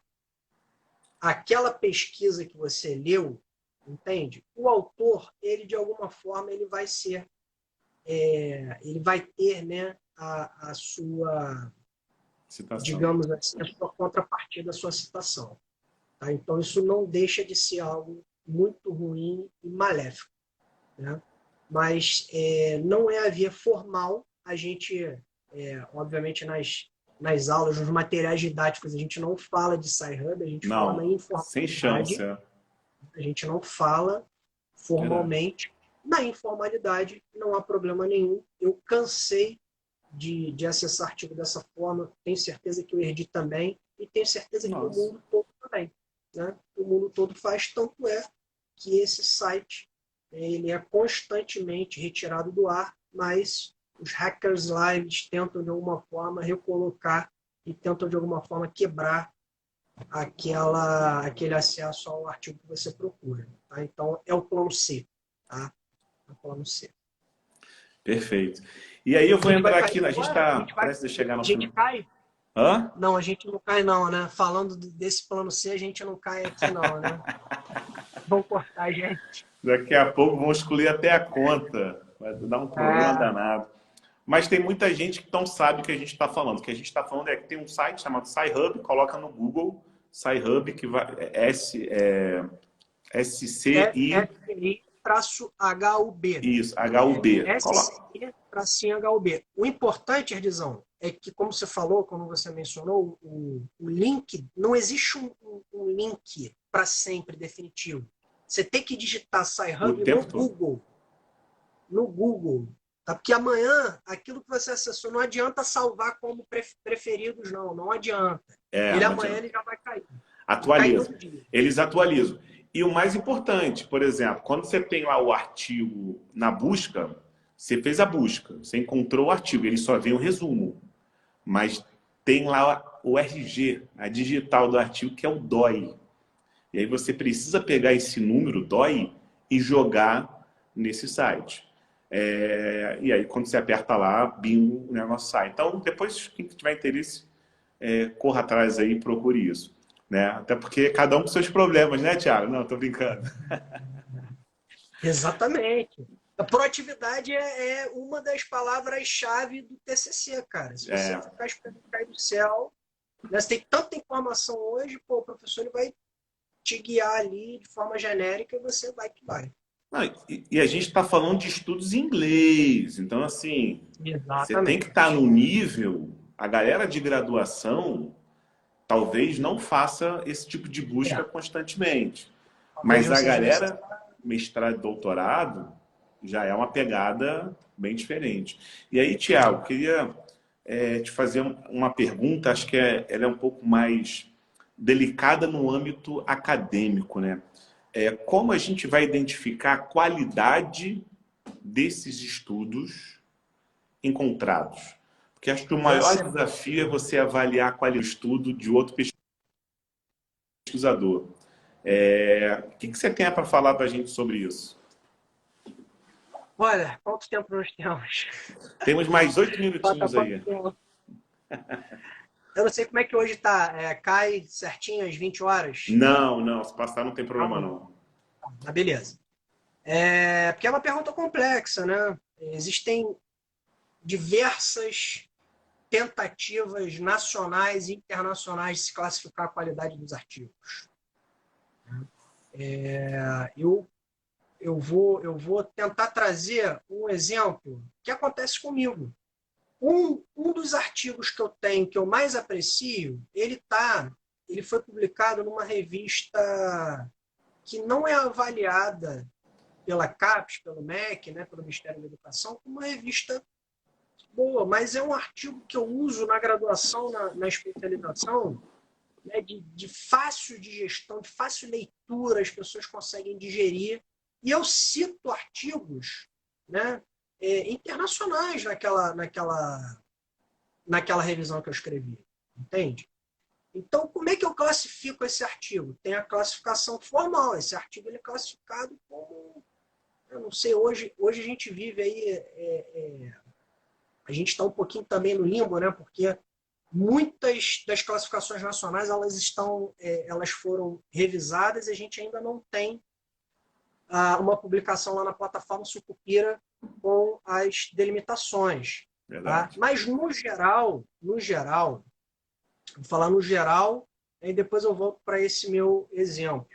aquela pesquisa que você leu, entende? O autor, ele de alguma forma, ele vai ser, ele vai ter, né, a sua, Citação. digamos assim, a sua contrapartida, a sua citação. Tá? Então, isso não deixa de ser algo muito ruim e maléfico. Né? Mas não é a via formal. A gente, obviamente, nas aulas, nos materiais didáticos, a gente não fala de Sci-Hub, a gente fala na Não, sem chance. informalidade, a gente não fala Verdade. formalmente. Na informalidade, não há problema nenhum. Eu cansei de acessar artigo dessa forma, tenho certeza que o Erdi também, e tenho certeza que o Nossa. mundo todo também. Né? O mundo todo faz, tanto é que esse site ele é constantemente retirado do ar, mas os hackers lives tentam de alguma forma recolocar e tentam de alguma forma quebrar aquele acesso ao artigo que você procura. Tá? Então é o plano C. Tá? É o plano C. Perfeito. E aí eu A vou gente vai entrar cair aqui, a gente agora? está prestes a chegar no A gente final. cai? Hã? Não, a gente não cai não, né? Falando desse plano C, a gente não cai aqui não, né? Vão cortar a gente. Daqui a pouco vão excluir até a conta. Vai dar um problema É, danado. Mas tem muita gente que não sabe o que a gente está falando. O que a gente está falando é que tem um site chamado SciHub, coloca no Google, Sci-Hub, que vai... SCI... SCI-HUB. Isso, HUB. SCI-HUB. O importante, Erdizão, é que, como você falou, como você mencionou, o link, não existe um link para sempre definitivo. Você tem que digitar Sci-Hub no Google. Tá? Porque amanhã, aquilo que você acessou, não adianta salvar como preferidos, não adianta. Amanhã ele já vai cair. Atualiza. Eles atualizam. E o mais importante, por exemplo, quando você tem lá o artigo na busca, você fez a busca, você encontrou o artigo, ele só vem o resumo. Mas tem lá o RG, a digital do artigo, que é o DOI. E aí você precisa pegar esse número DOI e jogar nesse site. E aí quando você aperta lá, bingo, o negócio sai. Então depois, quem tiver interesse, corra atrás aí e procure isso. Né? Até porque cada um com seus problemas, né, Thiago? Não, tô brincando. Exatamente. A proatividade é uma das palavras-chave do TCC, cara. Se você ficar esperando cair do céu, né, você tem tanta informação hoje, o professor ele vai te guiar ali de forma genérica e você vai que vai. E a gente está falando de estudos em inglês. Então, assim, exatamente, você tem que estar no nível... A galera de graduação talvez não faça esse tipo de busca constantemente. Mas a galera, mestrado e doutorado, já é uma pegada bem diferente. E aí, Thiago, queria te fazer uma pergunta, acho que ela é um pouco mais delicada no âmbito acadêmico, né? Como a gente vai identificar a qualidade desses estudos encontrados? Porque acho que o maior desafio é você avaliar a qualidade do estudo de outro pesquisador. O que você tem para falar para a gente sobre isso? Olha, quanto tempo nós temos? Temos mais 8 minutinhos aí. Eu não sei como é que hoje está. Cai certinho às 20 horas? Não. Se passar não tem problema não. Beleza. Porque é uma pergunta complexa, né? Existem diversas tentativas nacionais e internacionais de se classificar a qualidade dos artigos. Eu vou tentar trazer um exemplo que acontece comigo. Um dos artigos que eu tenho, que eu mais aprecio, ele foi publicado numa revista que não é avaliada pela CAPES, pelo MEC, né, pelo Ministério da Educação, como uma revista boa, mas é um artigo que eu uso na graduação, na especialização, né, de fácil digestão, de fácil leitura, as pessoas conseguem digerir. E eu cito artigos, né, internacionais naquela revisão que eu escrevi. Entende? Então, como é que eu classifico esse artigo? Tem a classificação formal. Esse artigo ele é classificado como... Eu não sei, hoje a gente vive aí... a gente está um pouquinho também no limbo, né? Porque muitas das classificações nacionais elas foram revisadas e a gente ainda não tem uma publicação lá na plataforma Sucupira com as delimitações. Tá? Mas, no geral, vou falar no geral, e depois eu volto para esse meu exemplo.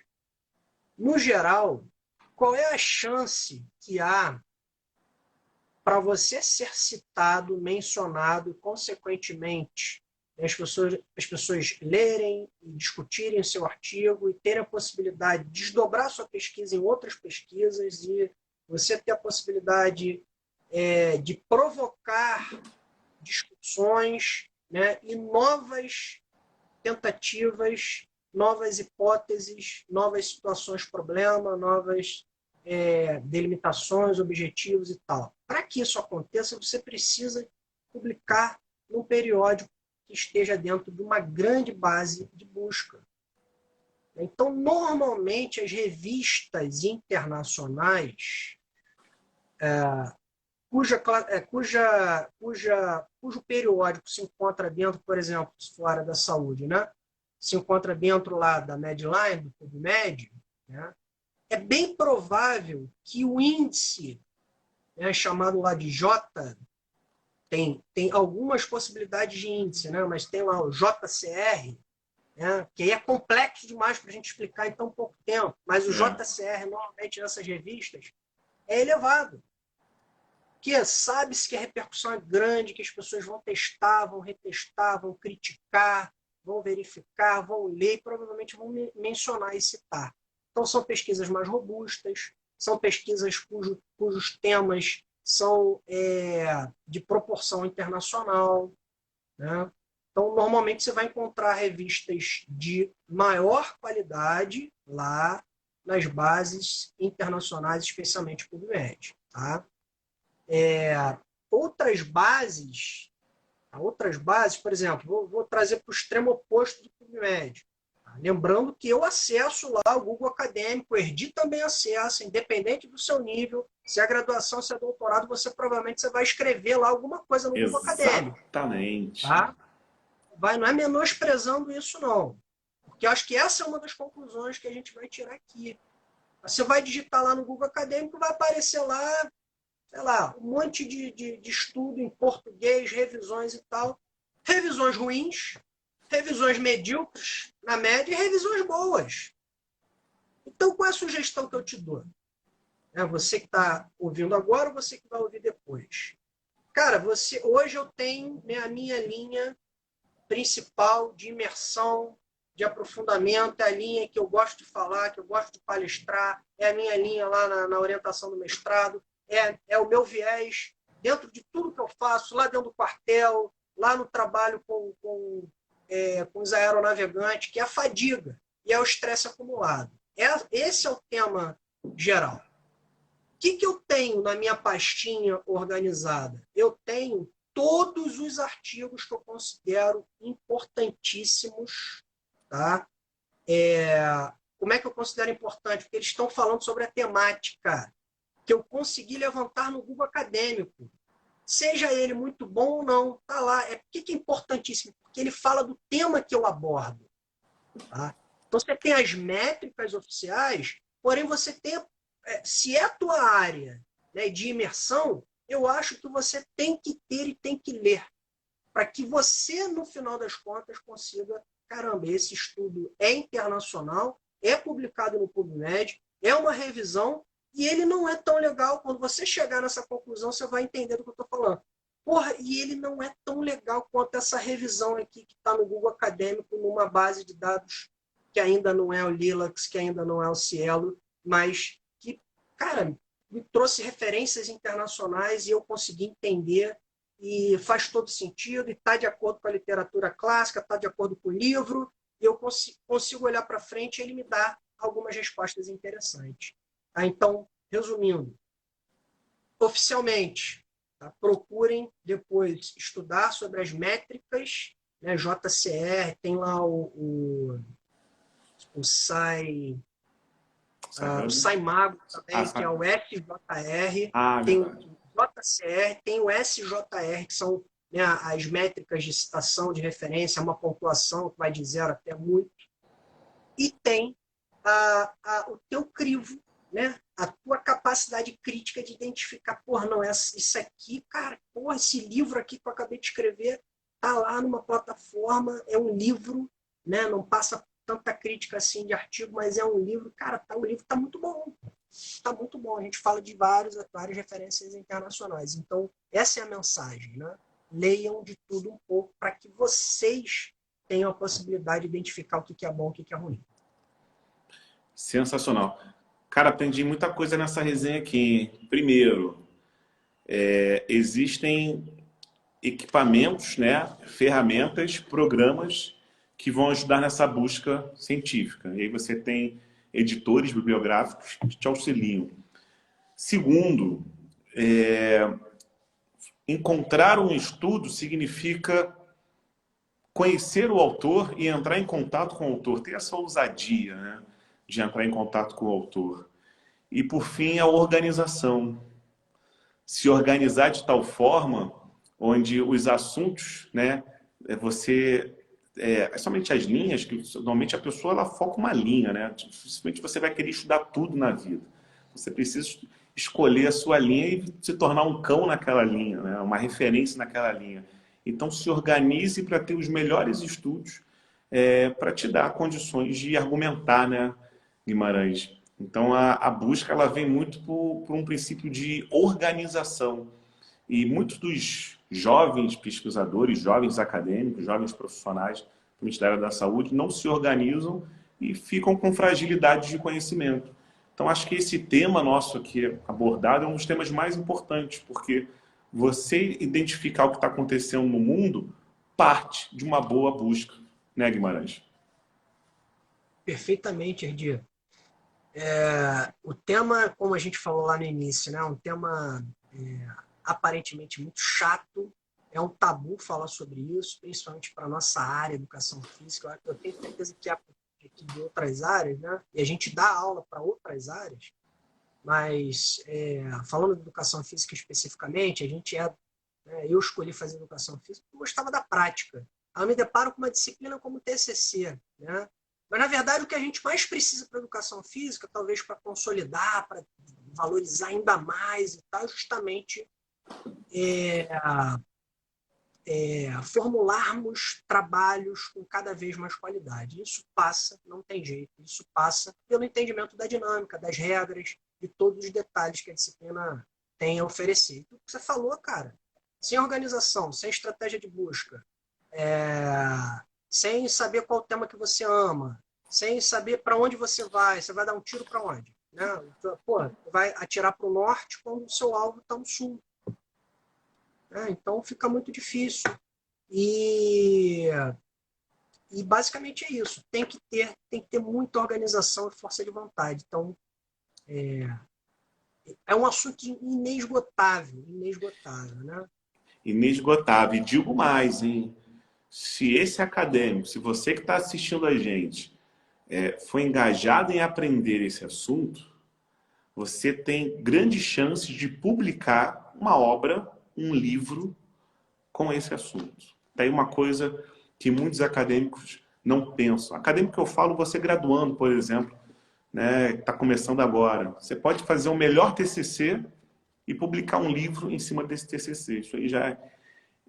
No geral, qual é a chance que há para você ser citado, mencionado, e, consequentemente, as pessoas lerem e discutirem o seu artigo e terem a possibilidade de desdobrar sua pesquisa em outras pesquisas e você ter a possibilidade de provocar discussões, né, e novas tentativas, novas hipóteses, novas situações problema, novas delimitações, objetivos e tal. Para que isso aconteça, você precisa publicar num periódico que esteja dentro de uma grande base de busca. Então, normalmente, as internacionais, cujo periódico se encontra dentro, por exemplo, se for área da saúde, né? Se encontra dentro lá da Medline, do PubMed, né? É bem provável que o índice, né, chamado lá de J, tem algumas possibilidades de índice, né? Mas tem lá o JCR, né? Que aí é complexo demais para a gente explicar em tão pouco tempo, mas o É. JCR, normalmente nessas revistas, é elevado. Que sabe-se que a repercussão é grande, que as pessoas vão testar, vão retestar, vão criticar, vão verificar, vão ler e provavelmente vão mencionar e citar. Então, são pesquisas mais robustas, são pesquisas cujos temas são de proporção internacional, né? Então, normalmente você vai encontrar revistas de maior qualidade lá nas bases internacionais, especialmente PubMed, tá? Outras bases, por exemplo, vou trazer para o extremo oposto do PubMed. Tá? Lembrando que eu acesso lá o Google Acadêmico, o Erdi também acessa, independente do seu nível. Se é graduação, se é doutorado, você vai escrever lá alguma coisa no Google Acadêmico. Exatamente. Tá? Não é menosprezando isso, não. Porque eu acho que essa é uma das conclusões que a gente vai tirar aqui. Você vai digitar lá no Google Acadêmico, vai aparecer lá, sei lá, um monte de estudo em português, revisões e tal. Revisões ruins, revisões medíocres, na média, e revisões boas. Então, qual é a sugestão que eu te dou? Você que está ouvindo agora ou você que vai ouvir depois? Cara, hoje eu tenho a minha linha principal de imersão, de aprofundamento, é a linha que eu gosto de falar, que eu gosto de palestrar, é a minha linha lá na orientação do mestrado, é o meu viés dentro de tudo que eu faço, lá dentro do quartel, lá no trabalho com os aeronavegantes, que é a fadiga e é o estresse acumulado. Esse é o tema geral. O que eu tenho na minha pastinha organizada? Eu tenho todos os artigos que eu considero importantíssimos. Tá? Como é que eu considero importante? Porque eles estão falando sobre a temática que eu consegui levantar no Google Acadêmico. Seja ele muito bom ou não, tá lá. Por que é importantíssimo? Porque ele fala do tema que eu abordo. Tá? Então, você tem as métricas oficiais, porém você tem, se é a tua área, né, de imersão, eu acho que você tem que ter e tem que ler, para que você, no final das contas, consiga, caramba, esse estudo é internacional, é publicado no PubMed, é uma revisão, e ele não é tão legal. Quando você chegar nessa conclusão, você vai entender do que eu estou falando. Porra, e ele não é tão legal quanto essa revisão aqui que está no Google Acadêmico, numa base de dados que ainda não é o Lilacs, que ainda não é o Cielo, mas que, cara, me trouxe referências internacionais e eu consegui entender e faz todo sentido e está de acordo com a literatura clássica, está de acordo com o livro, e eu consigo olhar para frente e ele me dá algumas respostas interessantes. Então, resumindo, oficialmente, tá? Procurem depois estudar sobre as métricas, né? JCR, tem lá o o SciMago também, que é o FJR, tem o JCR, tem o SJR, que são, né, as métricas de citação, de referência, uma pontuação que vai de 0 até muito, e tem o teu crivo, né, a tua capacidade crítica de identificar, porra, não, isso aqui, cara, porra, esse livro aqui que eu acabei de escrever tá lá numa plataforma, é um livro, né, não passa tanta crítica assim de artigo, mas é um livro, cara, o livro está muito bom. Está muito bom. A gente fala de várias referências internacionais. Então, essa é a mensagem, né? Leiam de tudo um pouco para que vocês tenham a possibilidade de identificar o que é bom e o que é ruim. Sensacional. Cara, aprendi muita coisa nessa resenha aqui. Primeiro, existem equipamentos, né, ferramentas, programas que vão ajudar nessa busca científica. E aí você tem editores bibliográficos que te auxiliam. Segundo, encontrar um estudo significa conhecer o autor e entrar em contato com o autor. Ter essa ousadia, né, de entrar em contato com o autor. E, por fim, a organização. Se organizar de tal forma onde os assuntos, né, somente as linhas, que normalmente a pessoa ela foca uma linha, né? Dificilmente você vai querer estudar tudo na vida. Você precisa escolher a sua linha e se tornar um cão naquela linha, né? Uma referência naquela linha. Então se organize para ter os melhores estudos, para te dar condições de argumentar, né, Guimarães? Então, a busca ela vem muito por um princípio de organização. E muitos dos jovens pesquisadores, jovens acadêmicos, jovens profissionais, principalmente da área da saúde, não se organizam e ficam com fragilidade de conhecimento. Então, acho que esse tema nosso aqui abordado é um dos temas mais importantes, porque você identificar o que está acontecendo no mundo parte de uma boa busca, né, Guimarães? Perfeitamente, Erdi. O tema, como a gente falou lá no início, né, é um tema aparentemente muito chato, é um tabu falar sobre isso, principalmente para a nossa área, educação física. Eu tenho certeza que aqui de outras áreas, né, e a gente dá aula para outras áreas, mas falando de educação física especificamente, eu escolhi fazer educação física porque eu gostava da prática. Aí eu me deparo com uma disciplina como o TCC, né? Mas, na verdade, o que a gente mais precisa para a educação física, talvez para consolidar, para valorizar ainda mais, e tal, justamente formularmos trabalhos com cada vez mais qualidade. Isso passa, não tem jeito, isso passa pelo entendimento da dinâmica, das regras e todos os detalhes que a disciplina tem a oferecer. Então, o que você falou, cara, sem organização, sem estratégia de busca, sem saber qual tema que você ama, sem saber para onde você vai dar um tiro para onde? Né? Pô, vai atirar para o norte quando o seu alvo está no sul. Então fica muito difícil. E basicamente é isso. Tem que ter muita organização e força de vontade. Então, é um assunto inesgotável, né? Inesgotável. E digo mais, hein? Se esse acadêmico, se você que está assistindo a gente, foi engajado em aprender esse assunto, você tem grandes chances de publicar uma obra, um livro com esse assunto. Daí uma coisa que muitos acadêmicos não pensam. Acadêmico que eu falo, você graduando, por exemplo, né, está começando agora. Você pode fazer o melhor TCC e publicar um livro em cima desse TCC. Isso aí já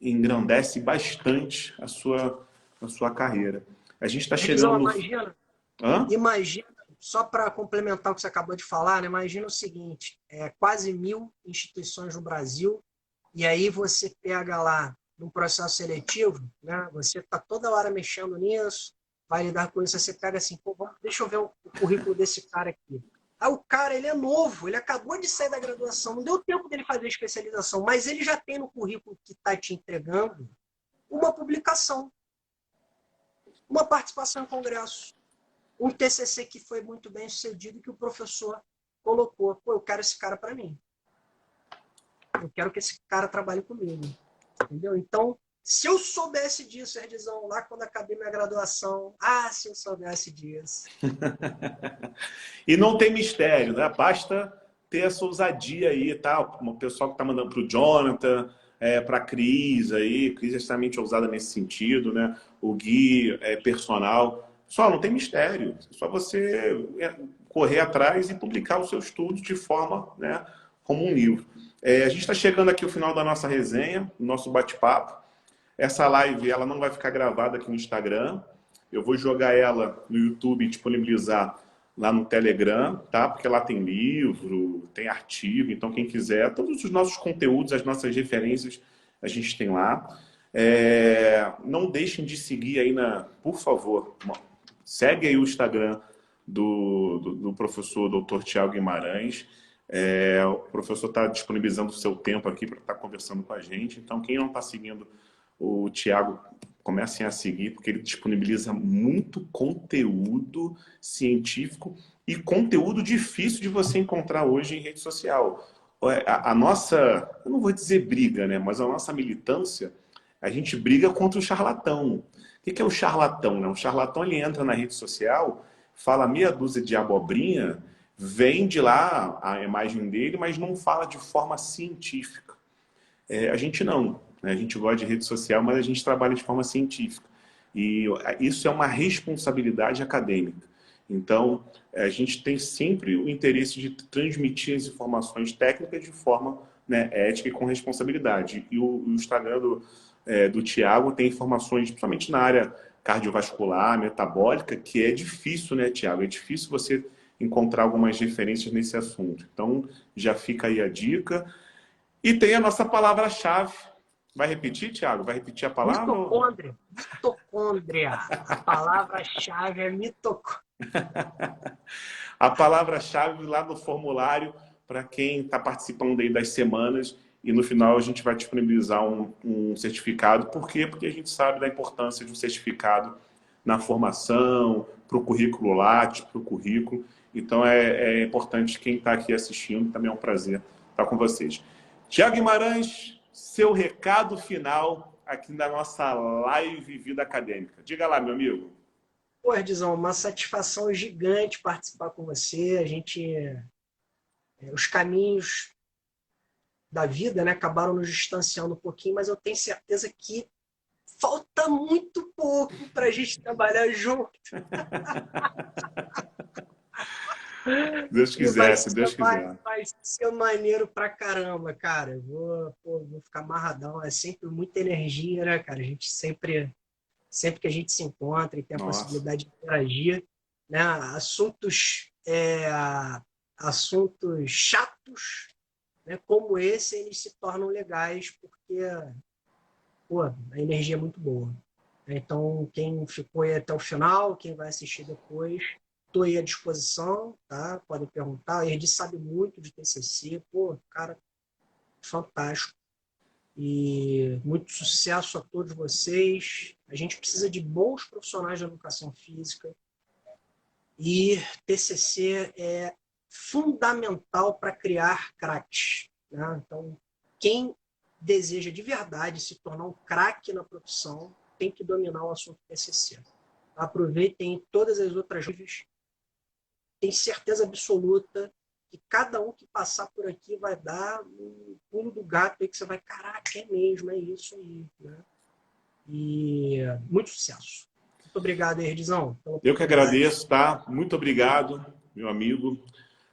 engrandece bastante a sua carreira. A gente está chegando Edizão, no... imagina, Hã? imagina, só para complementar o que você acabou de falar, né? Imagina o seguinte, quase 1.000 instituições no Brasil, e aí você pega lá num processo seletivo, né? Você está toda hora mexendo nisso, vai lidar com isso, você pega assim, pô, deixa eu ver o currículo desse cara aqui. Aí o cara, ele é novo, ele acabou de sair da graduação, não deu tempo dele fazer a especialização, mas ele já tem no currículo que está te entregando uma publicação, uma participação em congresso, um TCC que foi muito bem sucedido que o professor colocou. Pô, eu quero esse cara para mim. Eu quero que esse cara trabalhe comigo. Entendeu? Então, se eu soubesse disso, Erdizão, lá quando acabei minha graduação, se eu soubesse disso. E não tem mistério, né? Basta ter essa ousadia aí, tá? O pessoal que tá mandando pro Jonathan, para a Cris aí, Cris é extremamente ousada nesse sentido, né? O Gui é personal. Só não tem mistério. É só você correr atrás e publicar o seu estudo de forma, né, como um livro. A gente está chegando aqui ao final da nossa resenha, do nosso bate-papo. Essa live ela não vai ficar gravada aqui no Instagram. Eu vou jogar ela no YouTube e disponibilizar lá no Telegram, tá? Porque lá tem livro, tem artigo, então quem quiser, todos os nossos conteúdos, as nossas referências, a gente tem lá. Não deixem de seguir aí por favor, segue aí o Instagram do professor Dr. Tiago Guimarães. O professor está disponibilizando o seu tempo aqui para estar conversando com a gente. Então, quem não está seguindo o Tiago, comecem a seguir, porque ele disponibiliza muito conteúdo científico e conteúdo difícil de você encontrar hoje em rede social. A nossa, eu não vou dizer briga, né? Mas a nossa militância, a gente briga contra o charlatão. O que é o charlatão? Né? O charlatão, ele entra na rede social, fala meia dúzia de abobrinha, vende lá a imagem dele, mas não fala de forma científica. A gente não. Né? A gente gosta de rede social, mas a gente trabalha de forma científica. E isso é uma responsabilidade acadêmica. Então, a gente tem sempre o interesse de transmitir as informações técnicas de forma, né, ética e com responsabilidade. E o Instagram do Tiago tem informações, principalmente na área cardiovascular, metabólica, que é difícil, né, Tiago? É difícil você encontrar algumas referências nesse assunto. Então, já fica aí a dica. E tem a nossa palavra-chave. Vai repetir, Tiago? Vai repetir a palavra? Mitocôndria. Mitocôndria. A palavra-chave é mitocôndria. A palavra-chave lá no formulário para quem está participando aí das semanas e no final a gente vai disponibilizar um certificado. Por quê? Porque a gente sabe da importância de um certificado na formação, para o currículo Lattes, para o currículo. Então é importante quem está aqui assistindo, também é um prazer estar com vocês. Tiago Guimarães, seu recado final aqui na nossa live Vida Acadêmica. Diga lá, meu amigo. Pô, Edzão, uma satisfação gigante participar com você. A gente, os caminhos da vida, né, acabaram nos distanciando um pouquinho, mas eu tenho certeza que falta muito pouco para a gente trabalhar junto. Deus quiser, se Deus quiser. Vai ser maneiro pra caramba, cara. Vou ficar amarradão. É sempre muita energia, né, cara? A gente sempre que a gente se encontra e tem a possibilidade de interagir, né? Assuntos chatos, né, como esse, eles se tornam legais porque a energia é muito boa. Então, quem ficou aí até o final, quem vai assistir depois, estou aí à disposição, tá? Podem perguntar. A Erdi sabe muito de TCC, cara, fantástico. E muito sucesso a todos vocês. A gente precisa de bons profissionais de educação física. E TCC é fundamental para criar craques, né? Então, quem deseja de verdade se tornar um craque na profissão tem que dominar o assunto TCC. Aproveitem todas as outras lives. Tenho certeza absoluta que cada um que passar por aqui vai dar um pulo do gato aí que você vai, caraca, é mesmo, é isso aí, né? E muito sucesso. Muito obrigado, Erdizão. Eu que agradeço, tá? Muito obrigado, meu amigo,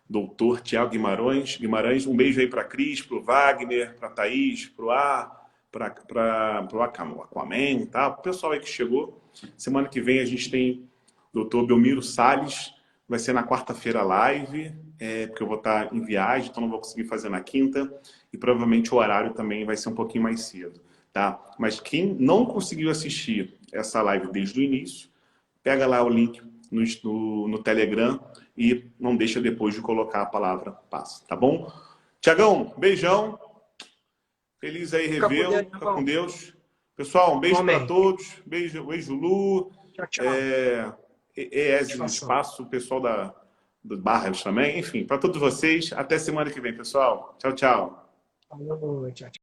doutor Tiago Guimarães. Um beijo aí para a Cris, para o Wagner, para a Thaís, para o para o Aquaman, tá? O pessoal aí que chegou. Semana que vem a gente tem o doutor Belmiro Salles, vai ser na quarta-feira live, porque eu vou estar em viagem, então não vou conseguir fazer na quinta, e provavelmente o horário também vai ser um pouquinho mais cedo, tá? Mas quem não conseguiu assistir essa live desde o início, pega lá o link no Telegram e não deixa depois de colocar a palavra passe, tá bom? Tiagão, beijão. Feliz aí revê-lo. Fica com Deus. Pessoal, um beijo para todos. Beijo, Lu. Tchau, tchau. Do Espaço, o pessoal do Barras também. Enfim, para todos vocês. Até semana que vem, pessoal. Tchau, tchau. Falou, tchau, tchau.